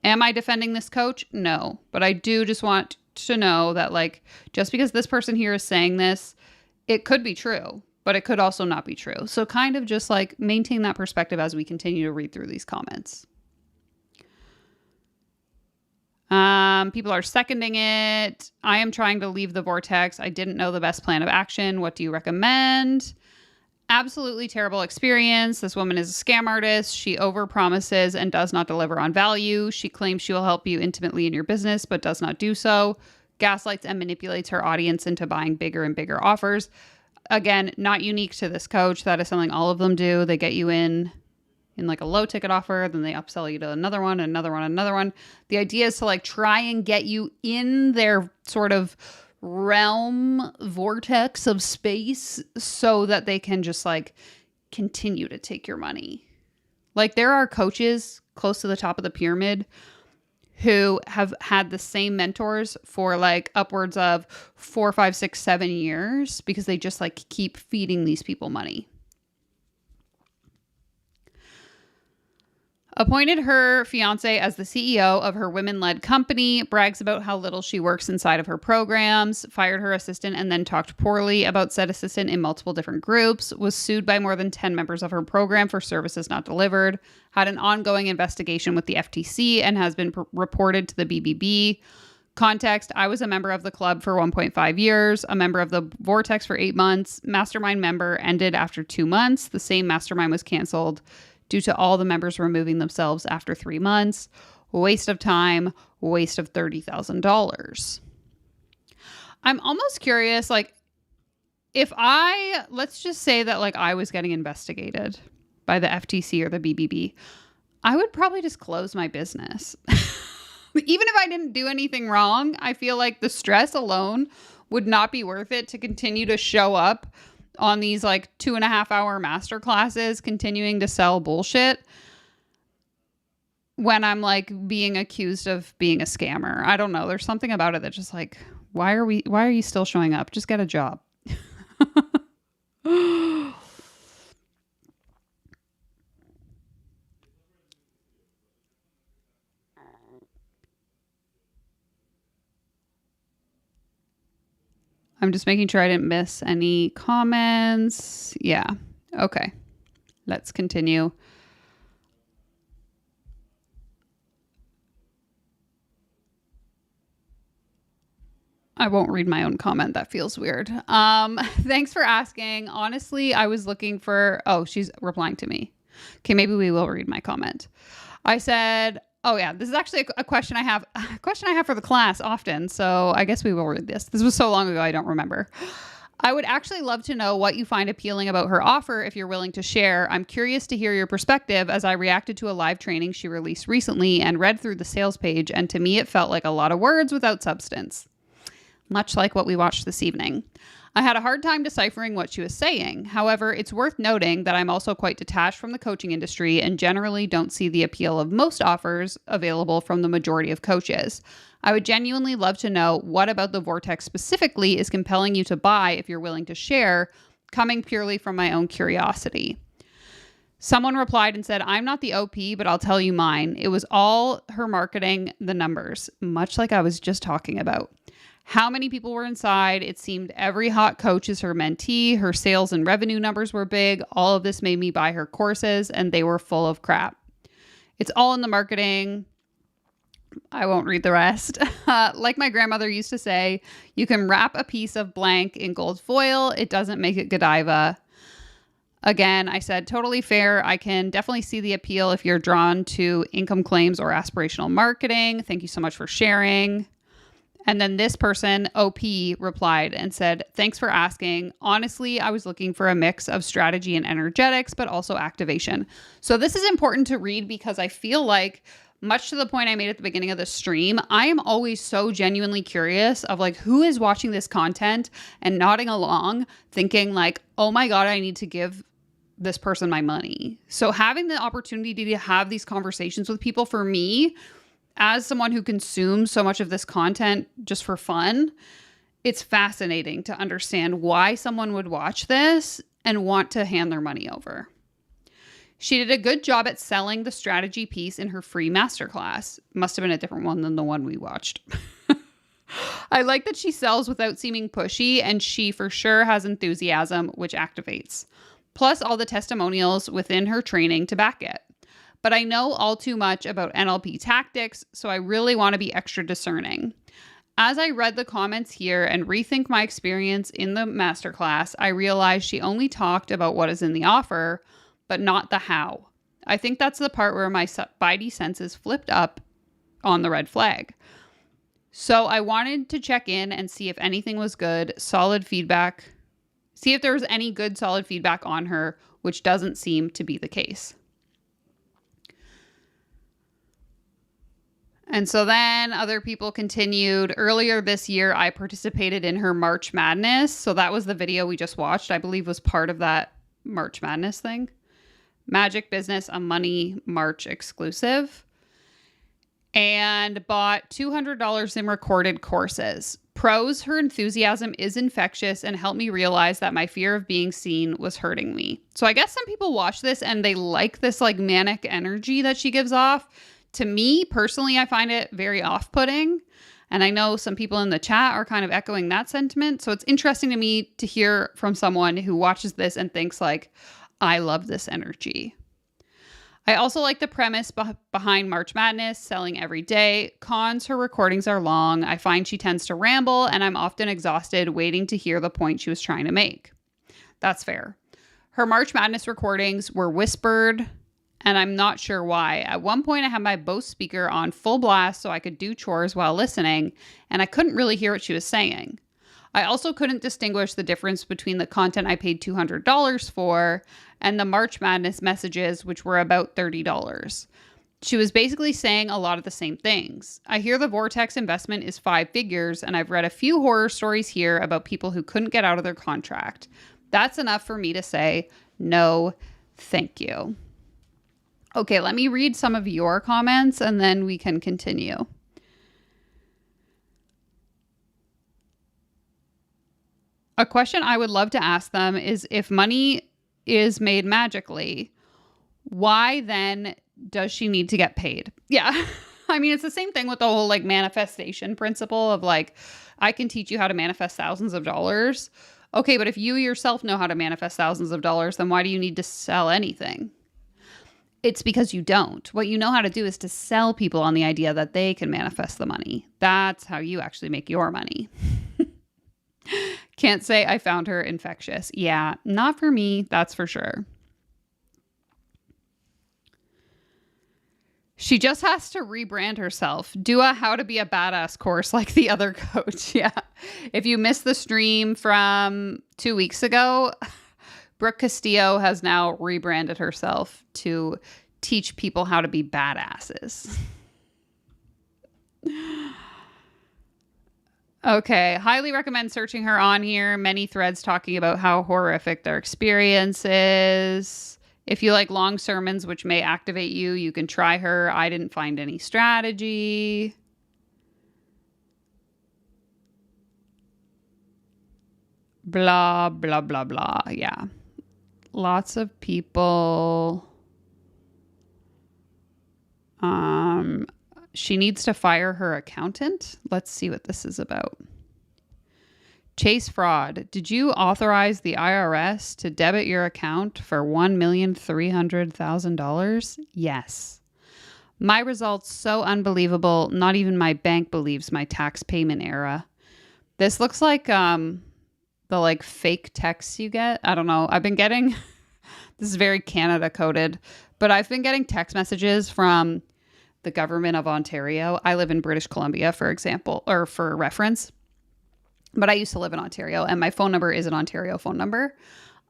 Am I defending this coach? No. But I do just want to know that, like, just because this person here is saying this, it could be true, but it could also not be true. So kind of just like maintain that perspective as we continue to read through these comments. People are seconding it. I am trying to leave the vortex. I didn't know the best plan of action. What do you recommend? Absolutely terrible experience. This woman is a scam artist. She overpromises and does not deliver on value. She claims she will help you intimately in your business, but does not do so. Gaslights and manipulates her audience into buying bigger and bigger offers. Again, not unique to this coach. That is something all of them do. They get you in like a low ticket offer, then they upsell you to another one, another one, another one. The idea is to like try and get you in their sort of realm vortex of space so that they can just like continue to take your money. Like there are coaches close to the top of the pyramid who have had the same mentors for like upwards of 4, 5, 6, 7 years because they just like keep feeding these people money. Appointed her fiance as the CEO of her women-led company, brags about how little she works inside of her programs, fired her assistant and then talked poorly about said assistant in multiple different groups, was sued by more than 10 members of her program for services not delivered, had an ongoing investigation with the FTC and has been reported to the BBB. Context, I was a member of the club for 1.5 years, a member of the Vortex for 8 months, mastermind member ended after 2 months, the same mastermind was canceled due to all the members removing themselves after 3 months. Waste of time, waste of $30,000. I'm almost curious, like, let's just say that like I was getting investigated by the FTC or the BBB, I would probably just close my business. Even if I didn't do anything wrong, I feel like the stress alone would not be worth it to continue to show up on these like 2.5 hour master classes, continuing to sell bullshit when I'm like being accused of being a scammer. I don't know. There's something about it that just like, why are you still showing up? Just get a job. I'm just making sure I didn't miss any comments. Yeah. Okay. Let's continue. I won't read my own comment. That feels weird. Thanks for asking. Honestly, I was looking for, oh, she's replying to me. Okay, maybe we will read my comment. I said, oh yeah, this is actually a question I have for the class often. So I guess we will read this. This was so long ago, I don't remember. I would actually love to know what you find appealing about her offer if you're willing to share. I'm curious to hear your perspective as I reacted to a live training she released recently and read through the sales page. And to me, it felt like a lot of words without substance. Much like what we watched this evening. I had a hard time deciphering what she was saying. However, it's worth noting that I'm also quite detached from the coaching industry and generally don't see the appeal of most offers available from the majority of coaches. I would genuinely love to know what about the Vortex specifically is compelling you to buy if you're willing to share, coming purely from my own curiosity. Someone replied and said, I'm not the OP, but I'll tell you mine. It was all her marketing, the numbers, much like I was just talking about. How many people were inside? It seemed every hot coach is her mentee. Her sales and revenue numbers were big. All of this made me buy her courses and they were full of crap. It's all in the marketing. I won't read the rest. Like my grandmother used to say, you can wrap a piece of blank in gold foil. It doesn't make it Godiva. Again, I said, totally fair. I can definitely see the appeal if you're drawn to income claims or aspirational marketing. Thank you so much for sharing. And then this person, OP, replied and said, thanks for asking. Honestly, I was looking for a mix of strategy and energetics, but also activation. So this is important to read because I feel like, much to the point I made at the beginning of the stream, I am always so genuinely curious of like, who is watching this content and nodding along thinking like, oh my God, I need to give this person my money. So having the opportunity to have these conversations with people, for me, as someone who consumes so much of this content just for fun, it's fascinating to understand why someone would watch this and want to hand their money over. She did a good job at selling the strategy piece in her free masterclass. Must have been a different one than the one we watched. I like that she sells without seeming pushy, and she for sure has enthusiasm, which activates. Plus all the testimonials within her training to back it. But I know all too much about NLP tactics, so I really want to be extra discerning. As I read the comments here and rethink my experience in the masterclass, I realized she only talked about what is in the offer, but not the how. I think that's the part where my spidey senses flipped up on the red flag. So I wanted to check in and see if anything was good, solid feedback, see if there was any good solid feedback on her, which doesn't seem to be the case. And so then other people continued. Earlier this year, I participated in her March Madness. So that was the video we just watched, I believe was part of that March Madness thing. Magic Business, a Money March exclusive. And bought $200 in recorded courses. Pros, her enthusiasm is infectious and helped me realize that my fear of being seen was hurting me. So I guess some people watch this and they like this like manic energy that she gives off. To me, personally, I find it very off-putting. And I know some people in the chat are kind of echoing that sentiment. So it's interesting to me to hear from someone who watches this and thinks like, I love this energy. I also like the premise behind March Madness, selling every day. Cons, her recordings are long. I find she tends to ramble and I'm often exhausted waiting to hear the point she was trying to make. That's fair. Her March Madness recordings were whispered, and I'm not sure why. At one point, I had my Bose speaker on full blast so I could do chores while listening, and I couldn't really hear what she was saying. I also couldn't distinguish the difference between the content I paid $200 for and the March Madness messages, which were about $30. She was basically saying a lot of the same things. I hear the Vortex investment is 5 figures, and I've read a few horror stories here about people who couldn't get out of their contract. That's enough for me to say, no, thank you. Okay, let me read some of your comments and then we can continue. A question I would love to ask them is, if money is made magically, why then does she need to get paid? Yeah, I mean, it's the same thing with the whole like manifestation principle of like, I can teach you how to manifest thousands of dollars. Okay, but if you yourself know how to manifest thousands of dollars, then why do you need to sell anything? It's because you don't. What you know how to do is to sell people on the idea that they can manifest the money. That's how you actually make your money. Can't say I found her infectious. Yeah, not for me, that's for sure. She just has to rebrand herself. Do a how to be a badass course like the other coach. Yeah. If you missed the stream from 2 weeks ago, Brooke Castillo has now rebranded herself to teach people how to be badasses. Okay. Highly recommend searching her on here. Many threads talking about how horrific their experience is. If you like long sermons, which may activate you, you can try her. I didn't find any strategy. Blah, blah, blah, blah. Yeah. Lots of people. She needs to fire her accountant. Let's see what this is about. Chase fraud. Did you authorize the IRS to debit your account for $1,300,000? Yes. My results so unbelievable. Not even my bank believes my tax payment era. This looks like the like fake texts you get. I don't know. I've been getting this is very Canada coded, but I've been getting text messages from the government of Ontario. I live in British Columbia, for example, or for reference. But I used to live in Ontario and my phone number is an Ontario phone number.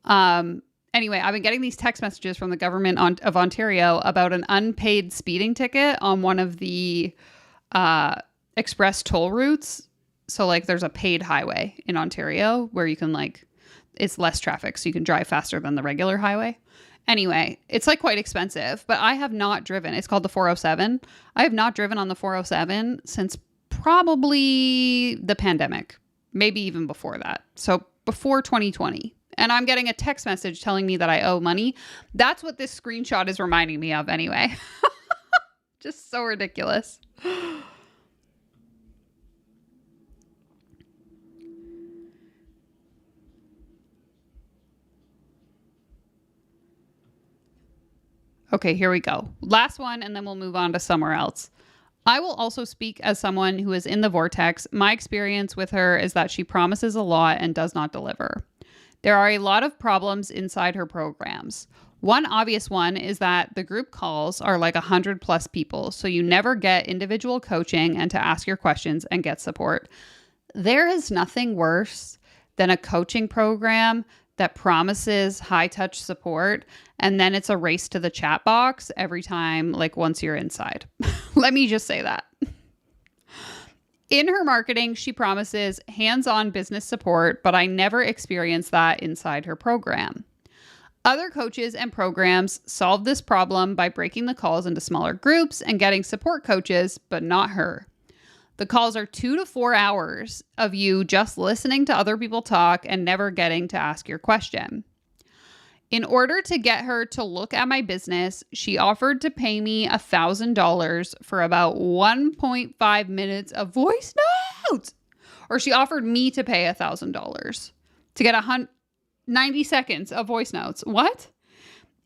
Anyway, I've been getting these text messages from the government of Ontario about an unpaid speeding ticket on one of the express toll routes. So like there's a paid highway in Ontario where you can like, it's less traffic. So you can drive faster than the regular highway. Anyway, it's like quite expensive, but I have not driven. It's called the 407. I have not driven on the 407 since probably the pandemic. Maybe even before that. So before 2020. And I'm getting a text message telling me that I owe money. That's what this screenshot is reminding me of anyway. Just so ridiculous. Okay, here we go. Last one, and then we'll move on to somewhere else. I will also speak as someone who is in the vortex. My experience with her is that she promises a lot and does not deliver. There are a lot of problems inside her programs. One obvious one is that the group calls are like 100 plus people, so you never get individual coaching and to ask your questions and get support. There is nothing worse than a coaching program that promises high touch support and then it's a race to the chat box every time, like once you're inside. Let me just say that. In her marketing, she promises hands-on business support, but I never experienced that inside her program. Other coaches and programs solve this problem by breaking the calls into smaller groups and getting support coaches, but not her. The calls are 2 to 4 hours of you just listening to other people talk and never getting to ask your question. In order to get her to look at my business, she offered to pay me $1,000 for about 1.5 minutes of voice notes. Or she offered me to pay $1,000 to get 90 seconds of voice notes. What?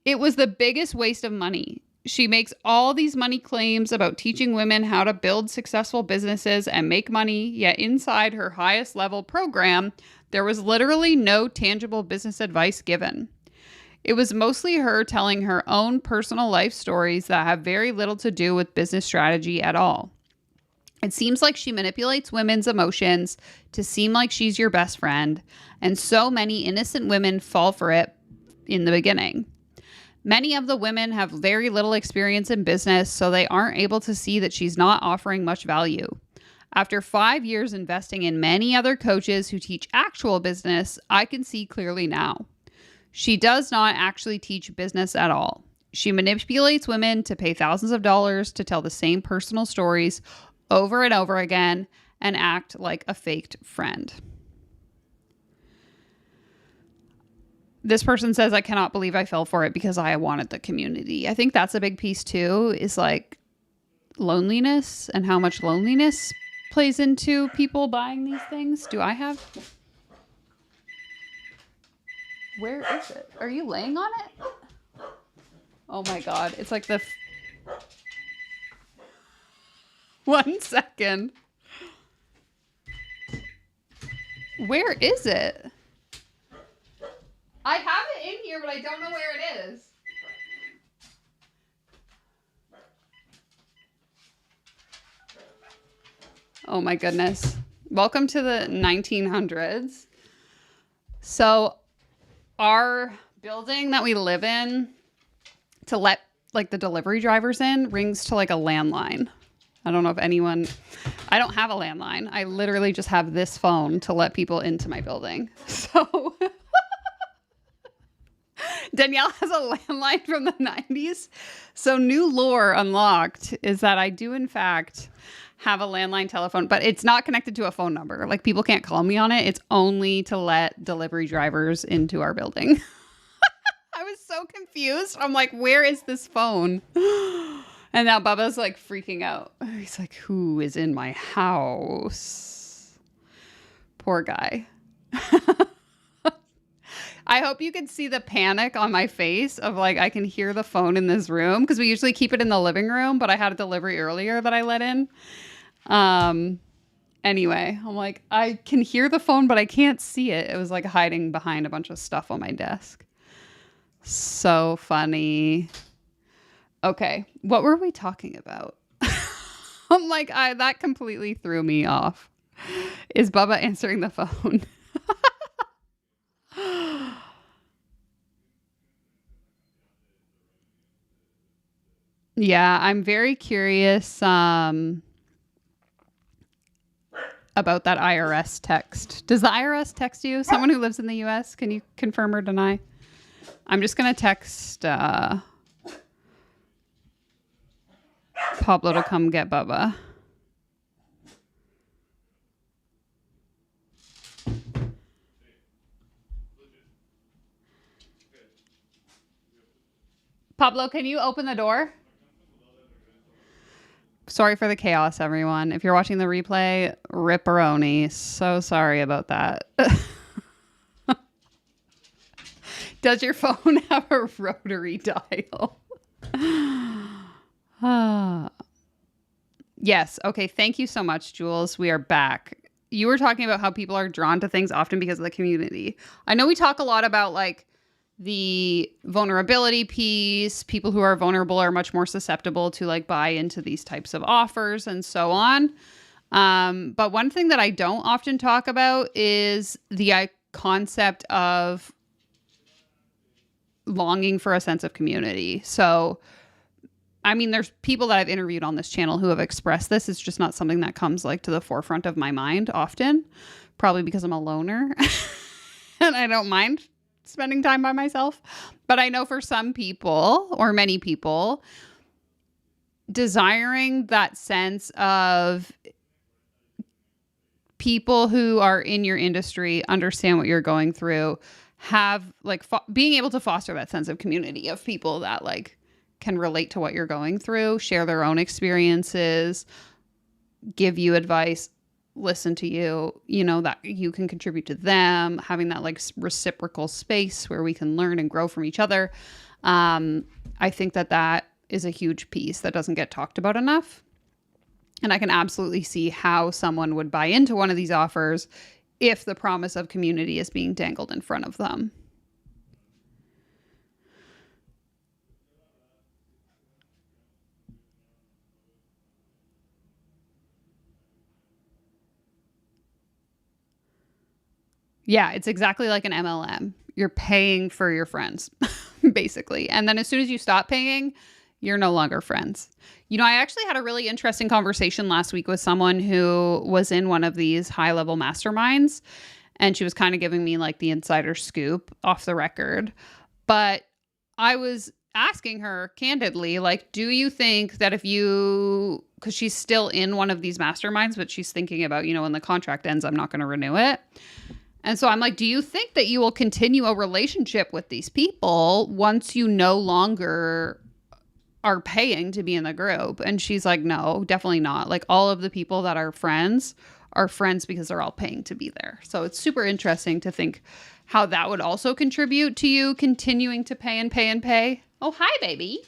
It was the biggest waste of money. She makes all these money claims about teaching women how to build successful businesses and make money, yet inside her highest level program, there was literally no tangible business advice given. It was mostly her telling her own personal life stories that have very little to do with business strategy at all. It seems like she manipulates women's emotions to seem like she's your best friend, and so many innocent women fall for it in the beginning. Many of the women have very little experience in business, so they aren't able to see that she's not offering much value. After 5 years investing in many other coaches who teach actual business, I can see clearly now. She does not actually teach business at all. She manipulates women to pay thousands of dollars to tell the same personal stories over and over again and act like a faked friend. This person says, I cannot believe I fell for it because I wanted the community. I think that's a big piece too, is like loneliness and how much loneliness plays into people buying these things. Do I have? Where is it? Are you laying on it? Oh my God. It's like the... 1 second. Where is it? I have it in here, but I don't know where it is. Oh my goodness. Welcome to the 1900s. So our building that we live in, to let like the delivery drivers in, rings to like a landline. I don't know if anyone, I don't have a landline. I literally just have this phone to let people into my building. So Danielle has a landline from the 90s. So new lore unlocked is that I do in fact have a landline telephone, but it's not connected to a phone number. Like people can't call me on it. It's only to let delivery drivers into our building. I was so confused. I'm like, where is this phone? And now Bubba's like freaking out. He's like, who is in my house? Poor guy. I hope you could see the panic on my face of like, I can hear the phone in this room because we usually keep it in the living room, but I had a delivery earlier that I let in. Anyway, I'm like, I can hear the phone, but I can't see it. It was like hiding behind a bunch of stuff on my desk. So funny. Okay, what were we talking about? I'm like, that completely threw me off. Is Bubba answering the phone? Yeah, I'm very curious about that IRS text. Does the IRS text you? Someone who lives in the US? Can you confirm or deny? I'm just going to text Pablo to come get Bubba. Pablo, can you open the door? Sorry for the chaos, everyone. If you're watching the replay, ripperoni. So sorry about that. Does your phone have a rotary dial? Yes. Okay. Thank you so much, Jules. We are back. You were talking about how people are drawn to things often because of the community. I know we talk a lot about like the vulnerability piece. People who are vulnerable are much more susceptible to like buy into these types of offers and so on. But one thing that I don't often talk about is the concept of longing for a sense of community. So, I mean, there's people that I've interviewed on this channel who have expressed this. It's just not something that comes like to the forefront of my mind often, probably because I'm a loner and I don't mind spending time by myself. But I know for some people, or many people, desiring that sense of people who are in your industry, understand what you're going through, have like being able to foster that sense of community of people that like can relate to what you're going through, share their own experiences, give you advice, listen to you, you know, that you can contribute to them, having that like reciprocal space where we can learn and grow from each other. I think that is a huge piece that doesn't get talked about enough. And I can absolutely see how someone would buy into one of these offers if the promise of community is being dangled in front of them. Yeah, it's exactly like an MLM. You're paying for your friends, basically. And then as soon as you stop paying, you're no longer friends. You know, I actually had a really interesting conversation last week with someone who was in one of these high-level masterminds, and she was kind of giving me like the insider scoop off the record. But I was asking her candidly, like, do you think that if you, because she's still in one of these masterminds, but she's thinking about, you know, when the contract ends, I'm not going to renew it. And so I'm like, do you think that you will continue a relationship with these people once you no longer are paying to be in the group. And she's like, no, definitely not. Like all of the people that are friends because they're all paying to be there. So it's super interesting to think how that would also contribute to you continuing to pay and pay and pay. Oh, hi, baby.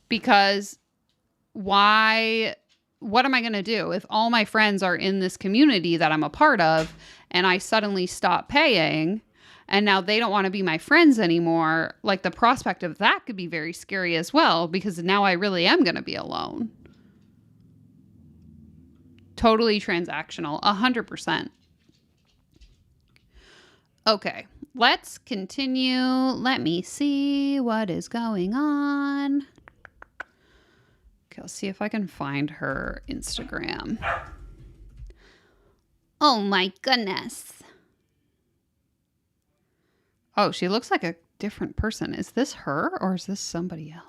Because what am I going to do if all my friends are in this community that I'm a part of and I suddenly stop paying and now they don't want to be my friends anymore? Like the prospect of that could be very scary as well, because now I really am going to be alone. Totally transactional, 100%. Okay, let's continue. Let me see what is going on. Okay, I'll see if I can find her Instagram. Oh my goodness. Oh, she looks like a different person. Is this her or is this somebody else?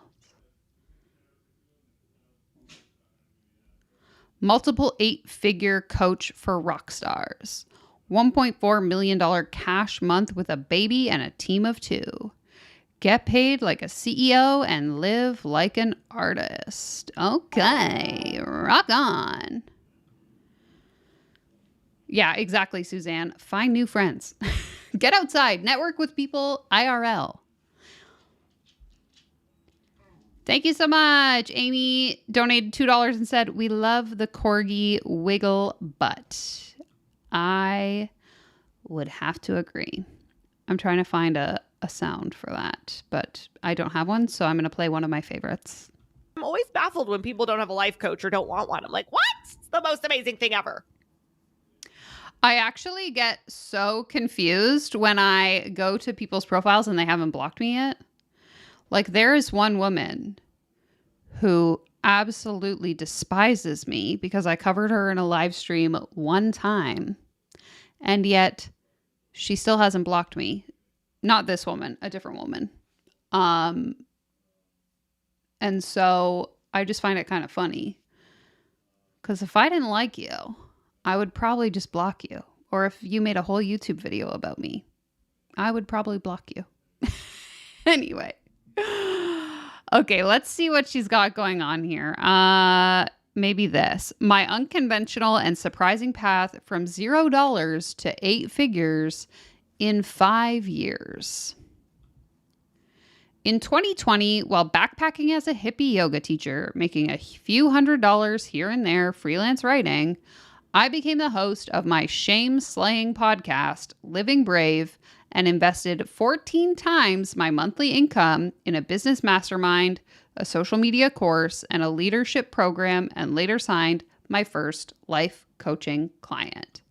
Multiple 8-figure coach for rock stars. $1.4 million cash month with a baby and a team of 2. Get paid like a CEO and live like an artist. Okay, rock on. Yeah, exactly, Suzanne. Find new friends. Get outside. Network with people IRL. Thank you so much. Amy donated $2 and said, we love the corgi wiggle butt. I would have to agree. I'm trying to find a sound for that, but I don't have one, so I'm going to play one of my favorites. I'm always baffled when people don't have a life coach or don't want one. I'm like, what? It's the most amazing thing ever. I actually get so confused when I go to people's profiles and they haven't blocked me yet. Like, there is one woman who absolutely despises me because I covered her in a live stream one time, and yet she still hasn't blocked me. Not this woman, a different woman. And so I just find it kind of funny, because if I didn't like you, I would probably just block you. Or if you made a whole YouTube video about me, I would probably block you. Anyway. Okay, let's see what she's got going on here. Maybe this. My unconventional and surprising path from $0 to 8 figures in 5 years. In 2020, while backpacking as a hippie yoga teacher, making a few $100s here and there freelance writing, I became the host of my shame-slaying podcast, Living Brave, and invested 14 times my monthly income in a business mastermind, a social media course, and a leadership program, and later signed my first life coaching client.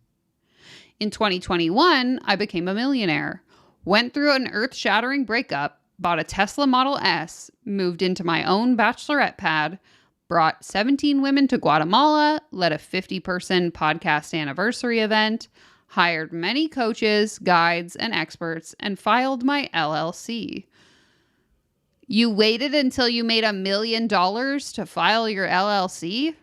In 2021, I became a millionaire, went through an earth-shattering breakup, bought a Tesla Model S, moved into my own bachelorette pad, brought 17 women to Guatemala, led a 50-person podcast anniversary event, hired many coaches, guides, and experts, and filed my LLC. You waited until you made $1 million to file your LLC?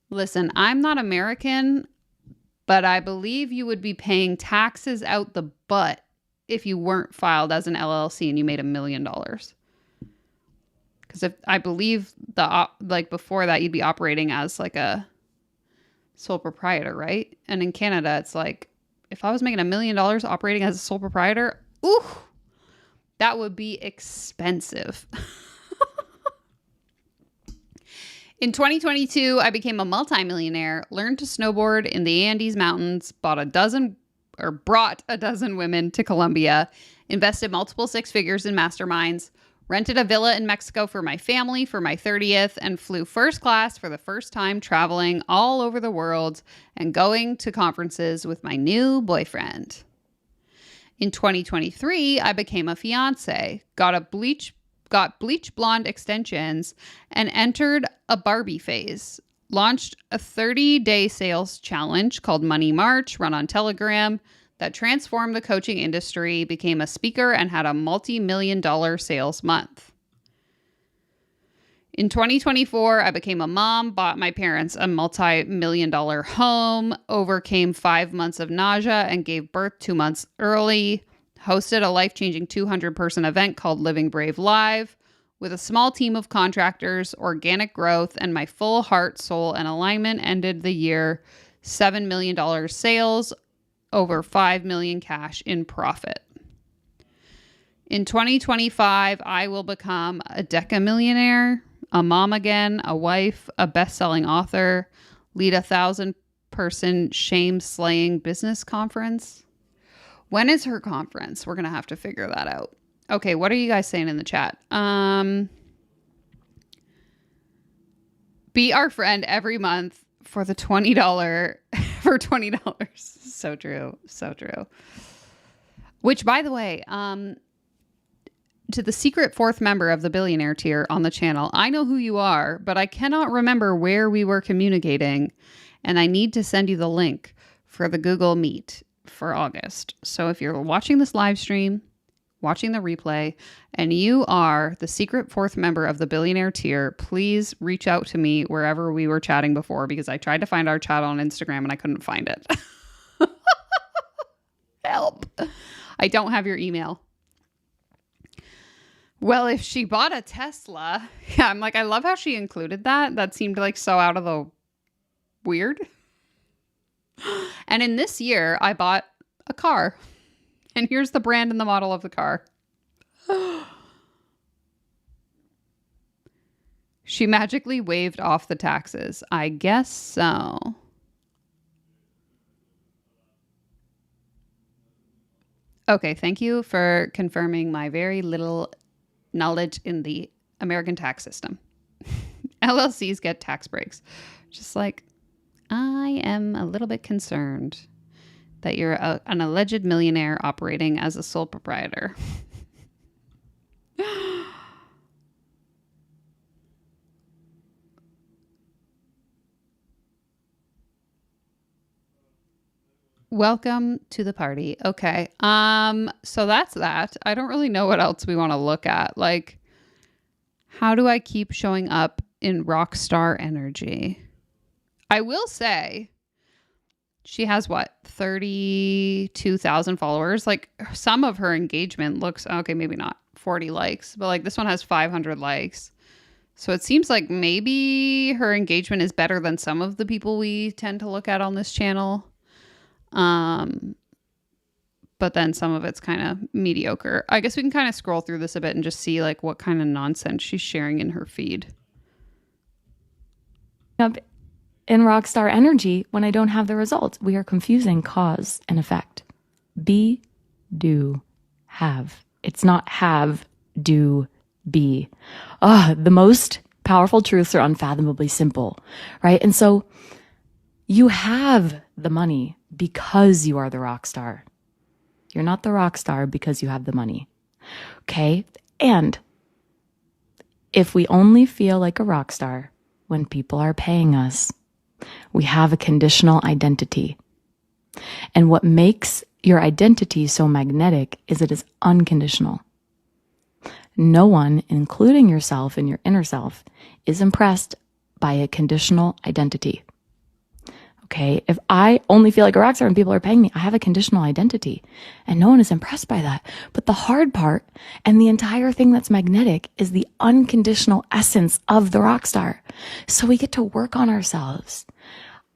Listen, I'm not American, but I believe you would be paying taxes out the butt if you weren't filed as an LLC and you made $1 million. Because I believe before that you'd be operating as like a sole proprietor, right? And in Canada, it's like, if I was making $1 million operating as a sole proprietor, ooh, that would be expensive. In 2022, I became a multimillionaire, learned to snowboard in the Andes Mountains, brought a dozen women to Colombia, invested multiple 6 figures in masterminds, rented a villa in Mexico for my family for my 30th, and flew first class for the first time, traveling all over the world and going to conferences with my new boyfriend. In 2023, I became a fiance, got bleach blonde extensions, and entered a Barbie phase. Launched a 30-day sales challenge called Money March, run on Telegram, that transformed the coaching industry, became a speaker, and had a multi-million-dollar sales month. In 2024, I became a mom, bought my parents a multi-million-dollar home, overcame 5 months of nausea, and gave birth 2 months early, hosted a life-changing 200-person event called Living Brave Live with a small team of contractors, organic growth, and my full heart, soul, and alignment ended the year $7 million sales, over $5 million cash in profit. In 2025, I will become a decamillionaire, a mom again, a wife, a best-selling author, lead a 1,000-person shame-slaying business conference. When is her conference? We're going to have to figure that out. Okay, what are you guys saying in the chat? Be our friend every month for the $20 for $20. So true. So true. Which, by the way, to the secret fourth member of the billionaire tier on the channel, I know who you are, but I cannot remember where we were communicating, and I need to send you the link for the Google Meet for August. So if you're watching this live stream, watching the replay, and you are the secret fourth member of the billionaire tier, please reach out to me wherever we were chatting before, because I tried to find our chat on Instagram and I couldn't find it. Help. I don't have your email. Well, if she bought a Tesla, yeah, I'm like, I love how she included that. That seemed like so out of the weird. And in this year, I bought a car. And here's the brand and the model of the car. She magically waived off the taxes. I guess so. Okay, thank you for confirming my very little knowledge in the American tax system. LLCs get tax breaks. Just like, I am a little bit concerned that you're an alleged millionaire operating as a sole proprietor. Welcome to the party. Okay. So that's that. I don't really know what else we want to look at. Like, how do I keep showing up in rock star energy? I will say she has 32,000 followers. Like, some of her engagement looks okay, maybe not 40 likes, but like this one has 500 likes. So it seems like maybe her engagement is better than some of the people we tend to look at on this channel. But then some of it's kind of mediocre. I guess we can kind of scroll through this a bit and just see like what kind of nonsense she's sharing in her feed. Up in rockstar energy when I don't have the results. We are confusing cause and effect. Be, do, have. It's not have, do, be. The most powerful truths are unfathomably simple, right? And so you have the money because you are the rock star. You're not the rock star because you have the money. Okay? And if we only feel like a rock star when people are paying us, we have a conditional identity. And what makes your identity so magnetic is it is unconditional. No one, including yourself and your inner self, is impressed by a conditional identity. Okay, if I only feel like a rock star and people are paying me, I have a conditional identity and no one is impressed by that. But the hard part and the entire thing that's magnetic is the unconditional essence of the rock star. So we get to work on ourselves.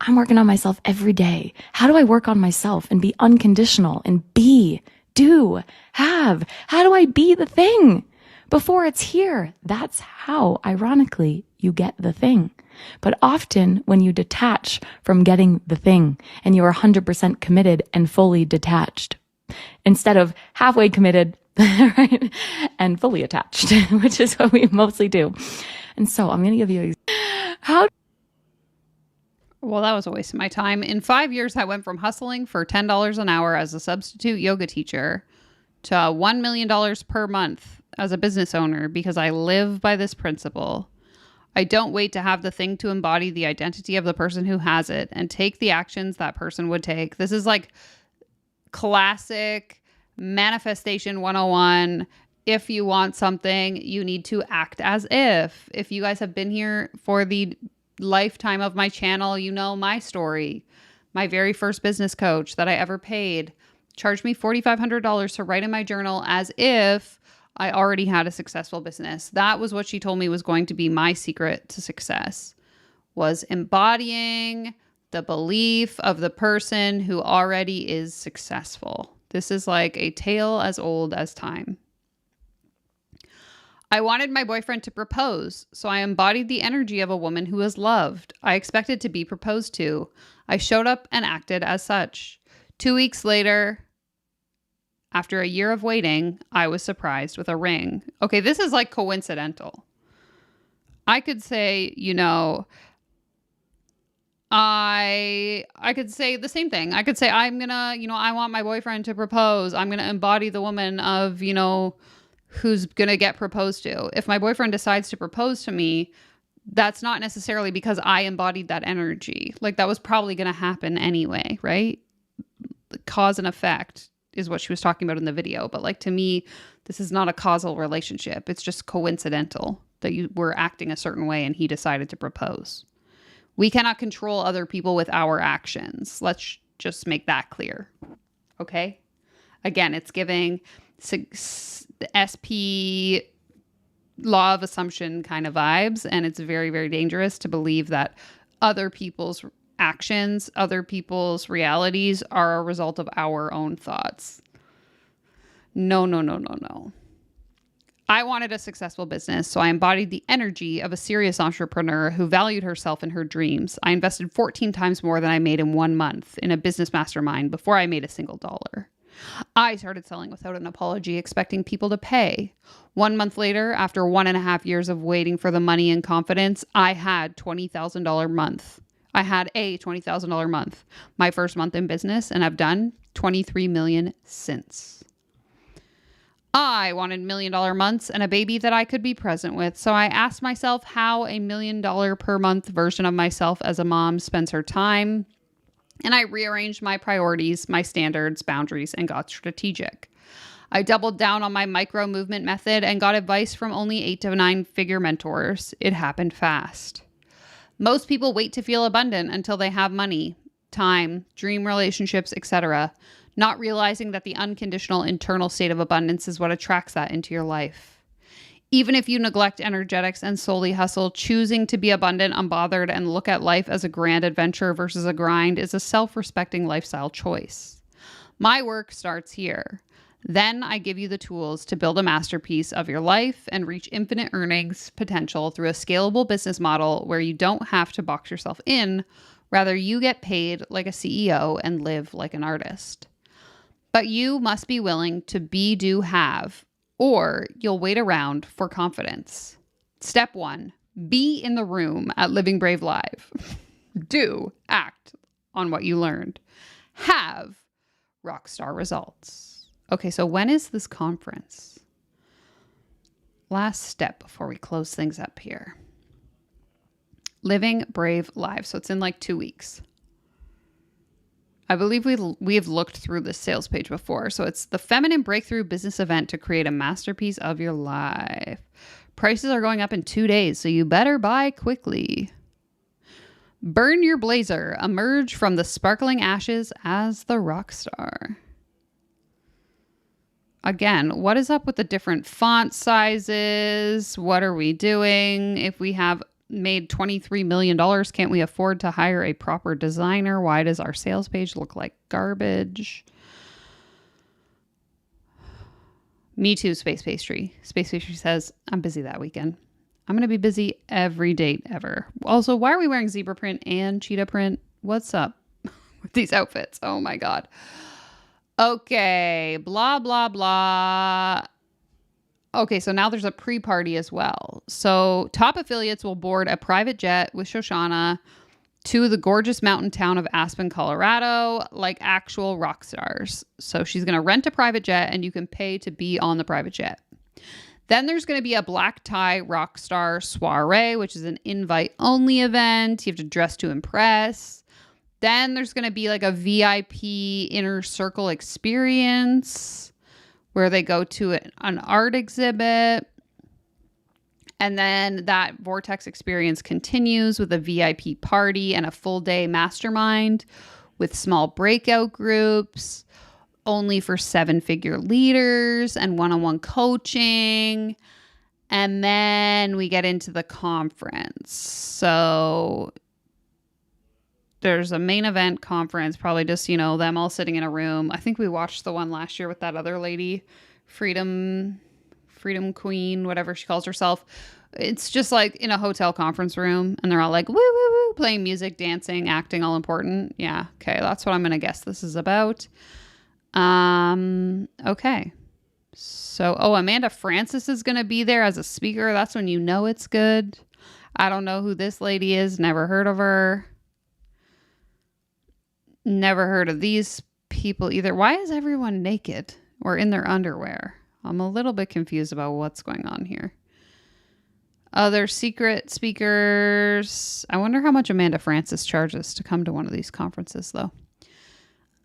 I'm working on myself every day. How do I work on myself and be unconditional and be, do, have? How do I be the thing before it's here? That's how, ironically, you get the thing. But often when you detach from getting the thing and you are 100% committed and fully detached, instead of halfway committed, right, and fully attached, which is what we mostly do. And so I'm going to give you Well, that was a waste of my time. In 5 years, I went from hustling for $10 an hour as a substitute yoga teacher to $1 million per month as a business owner because I live by this principle. I don't wait to have the thing to embody the identity of the person who has it and take the actions that person would take. This is like classic manifestation 101. If you want something, you need to act as if. If you guys have been here for the lifetime of my channel, you know my story. My very first business coach that I ever paid charged me $4,500 to write in my journal as if I already had a successful business. That was what she told me was going to be my secret to success, was embodying the belief of the person who already is successful. This is like a tale as old as time. I wanted my boyfriend to propose, so I embodied the energy of a woman who was loved. I expected to be proposed to. I showed up and acted as such. 2 weeks later, after a year of waiting, I was surprised with a ring. Okay, this is like coincidental. I could say, I could say the same thing. I could say, I'm going to, I want my boyfriend to propose. I'm going to embody the woman of, who's going to get proposed to. If my boyfriend decides to propose to me, that's not necessarily because I embodied that energy. Like, that was probably going to happen anyway, right? The cause and effect is what she was talking about in the video. But like, to me, this is not a causal relationship. It's just coincidental that you were acting a certain way and he decided to propose. We cannot control other people with our actions. Let's just make that clear. Okay? Again, it's giving the SP law of assumption kind of vibes, and it's very, very dangerous to believe that other people's actions, other people's realities are a result of our own thoughts. No. I wanted a successful business, so I embodied the energy of a serious entrepreneur who valued herself and her dreams. I invested 14 times more than I made in 1 month in a business mastermind before I made a single dollar. I started selling without an apology, expecting people to pay. 1 month later, after 1.5 years of waiting for the money and confidence, I had $20,000 month. I had a $20,000 month, my first month in business, and I've done 23 million since. I wanted $1 million months and a baby that I could be present with. So I asked myself how a $1 million per month version of myself as a mom spends her time. And I rearranged my priorities, my standards, boundaries, and got strategic. I doubled down on my micro movement method and got advice from only 8 to 9 figure mentors. It happened fast. Most people wait to feel abundant until they have money, time, dream relationships, etc., not realizing that the unconditional internal state of abundance is what attracts that into your life. Even if you neglect energetics and solely hustle, choosing to be abundant, unbothered, and look at life as a grand adventure versus a grind is a self-respecting lifestyle choice. My work starts here. Then I give you the tools to build a masterpiece of your life and reach infinite earnings potential through a scalable business model where you don't have to box yourself in. Rather, you get paid like a CEO and live like an artist. But you must be willing to be, do, have, or you'll wait around for confidence. Step 1, be in the room at Living Brave Live. Do act on what you learned. Have rockstar results. Okay, so when is this conference? Last step before we close things up here. Living Brave Live. So it's in like 2 weeks. I believe we've looked through the sales page before. So it's the Feminine Breakthrough Business Event to create a masterpiece of your life. Prices are going up in 2 days, so you better buy quickly. Burn your blazer. Emerge from the sparkling ashes as the rock star. Again, what is up with the different font sizes? What are we doing? If we have made $23 million, can't we afford to hire a proper designer? Why does our sales page look like garbage? Me too, Space Pastry. Space Pastry says, I'm busy that weekend. I'm going to be busy every date ever. Also, why are we wearing zebra print and cheetah print? What's up with these outfits? Oh my God. Okay, blah, blah, blah. Okay, so now there's a pre-party as well. So top affiliates will board a private jet with Shoshana to the gorgeous mountain town of Aspen, Colorado, like actual rock stars. So she's going to rent a private jet and you can pay to be on the private jet. Then there's going to be a black tie rock star soiree, which is an invite-only event. You have to dress to impress. Then there's going to be like a VIP inner circle experience where they go to an art exhibit. And then that vortex experience continues with a VIP party and a full day mastermind with small breakout groups. only for 7-figure leaders and one-on-one coaching. And then we get into the conference. So there's a main event conference, probably just, them all sitting in a room. I think we watched the one last year with that other lady, Freedom Queen, whatever she calls herself. It's just like in a hotel conference room, and they're all like, woo, woo, woo, playing music, dancing, acting all important. Yeah, okay, that's what I'm going to guess this is about. Okay. So, Amanda Francis is going to be there as a speaker. That's when you know it's good. I don't know who this lady is. Never heard of her. Never heard of these people either. Why is everyone naked or in their underwear? I'm a little bit confused about what's going on here. Other secret speakers. I wonder how much Amanda Francis charges to come to one of these conferences, though.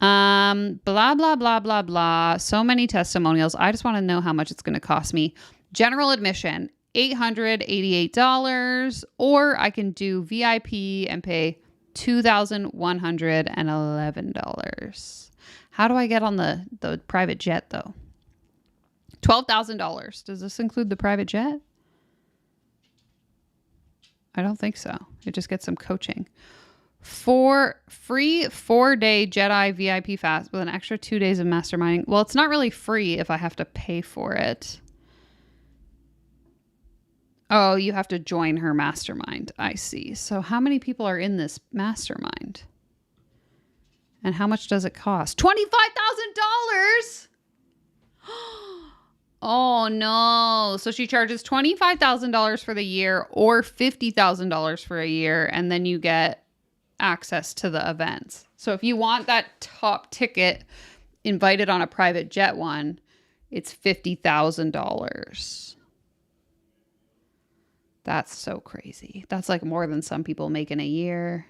Blah, blah, blah, blah, blah. So many testimonials. I just want to know how much it's going to cost me. General admission, $888, or I can do VIP and pay $2,111. How do I get on the private jet, though? $12,000. Does this include the private jet? I don't think so. It just gets some coaching. For free 4-day Jedi VIP fast with an extra 2 days of masterminding. Well, it's not really free if I have to pay for it. Oh, you have to join her mastermind. I see. So how many people are in this mastermind? And how much does it cost? $25,000! Oh, no. So she charges $25,000 for the year or $50,000 for a year, and then you get access to the events. So if you want that top ticket invited on a private jet one, it's $50,000. That's so crazy. That's like more than some people make in a year.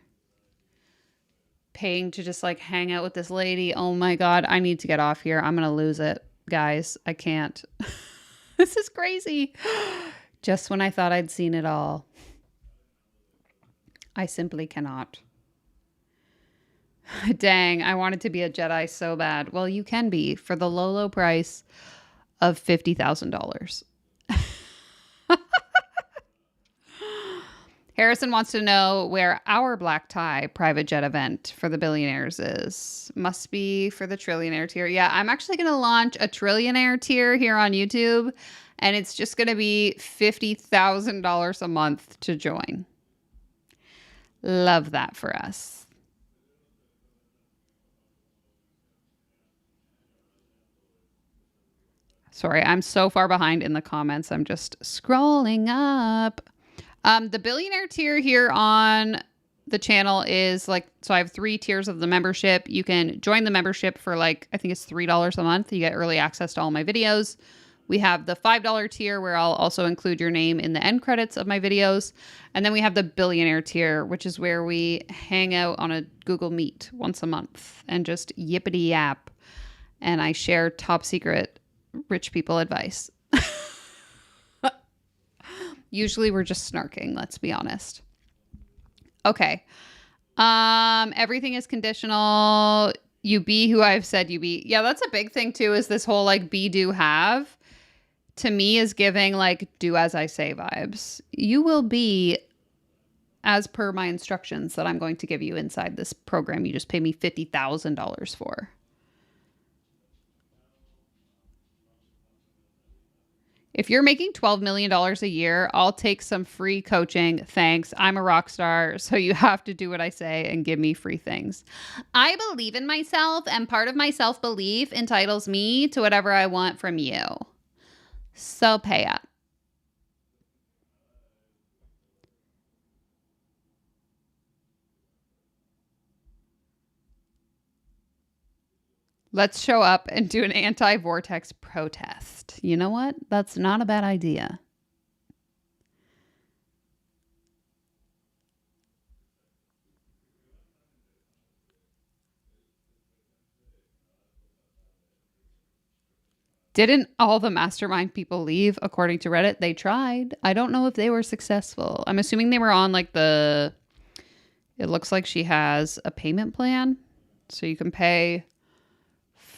Paying to just like hang out with this lady. Oh my God, I need to get off here. I'm going to lose it. Guys, I can't. This is crazy. Just when I thought I'd seen it all, I simply cannot. Dang, I wanted to be a Jedi so bad. Well, you can be for the low, low price of $50,000. Harrison wants to know where our black tie private jet event for the billionaires is. Must be for the trillionaire tier. Yeah, I'm actually going to launch a trillionaire tier here on YouTube, and it's just going to be $50,000 a month to join. Love that for us. Sorry, I'm so far behind in the comments. I'm just scrolling up. The billionaire tier here on the channel is like, so I have 3 tiers of the membership. You can join the membership for like, I think it's $3 a month. You get early access to all my videos. We have the $5 tier where I'll also include your name in the end credits of my videos. And then we have the billionaire tier, which is where we hang out on a Google Meet once a month and just yippity yap. And I share top secret rich people advice. Usually we're just snarking, let's be honest. Okay. Everything is conditional. You be who I've said you be. Yeah, that's a big thing too, is this whole like be, do, have. To me is giving like do as I say vibes. You will be as per my instructions that I'm going to give you inside this program you just pay me $50,000 for. If you're making $12 million a year, I'll take some free coaching. Thanks. I'm a rock star, so you have to do what I say and give me free things. I believe in myself, and part of my self-belief entitles me to whatever I want from you. So pay up. Let's show up and do an anti-vortex protest. You know what? That's not a bad idea. Didn't all the mastermind people leave? According to Reddit, they tried. I don't know if they were successful. I'm assuming they were on like it looks like she has a payment plan. So you can pay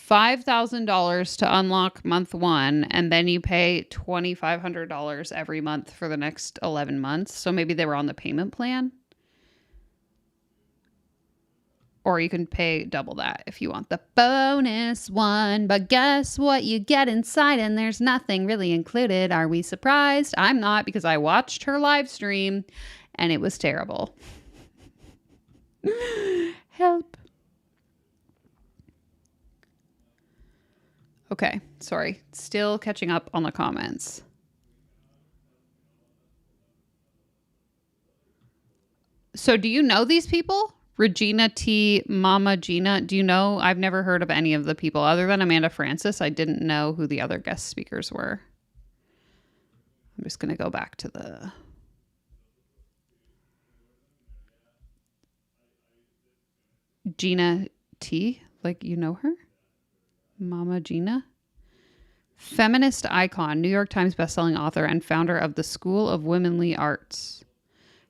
$5,000 to unlock month 1, and then you pay $2,500 every month for the next 11 months. So maybe they were on the payment plan. Or you can pay double that if you want the bonus one. But guess what you get inside, and there's nothing really included. Are we surprised? I'm not, because I watched her live stream and it was terrible. Help. Okay, sorry. Still catching up on the comments. So do you know these people? Regina T, Mama Gina. Do you know? I've never heard of any of the people other than Amanda Francis. I didn't know who the other guest speakers were. I'm just going to go back to the... Gina T, like you know her? Mama Gina? Feminist icon, New York Times bestselling author, and founder of the School of Womanly Arts.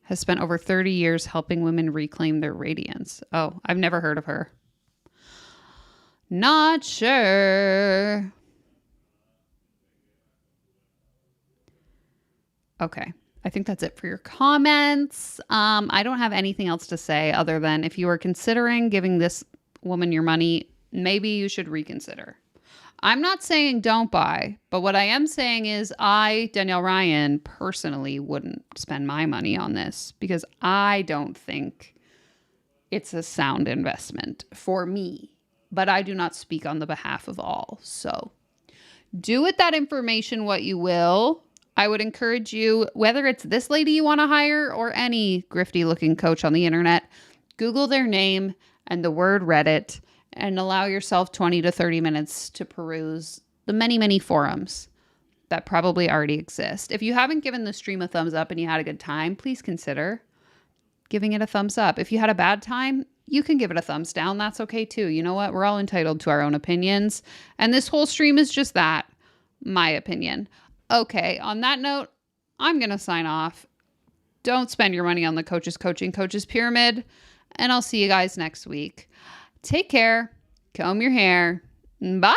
Has spent over 30 years helping women reclaim their radiance. Oh, I've never heard of her. Not sure. Okay. I think that's it for your comments. I don't have anything else to say other than if you are considering giving this woman your money, maybe you should reconsider. I'm not saying don't buy, but what I am saying is I, Danielle Ryan, personally wouldn't spend my money on this because I don't think it's a sound investment for me, but I do not speak on the behalf of all. So do with that information what you will. I would encourage you, whether it's this lady you want to hire or any grifty looking coach on the internet, Google their name and the word Reddit and allow yourself 20 to 30 minutes to peruse the many, many forums that probably already exist. If you haven't given the stream a thumbs up and you had a good time, please consider giving it a thumbs up. If you had a bad time, you can give it a thumbs down. That's okay too. You know what? We're all entitled to our own opinions. And this whole stream is just that, my opinion. Okay, on that note, I'm going to sign off. Don't spend your money on the Coaches Coaching Coaches Pyramid. And I'll see you guys next week. Take care. Comb your hair. Bye.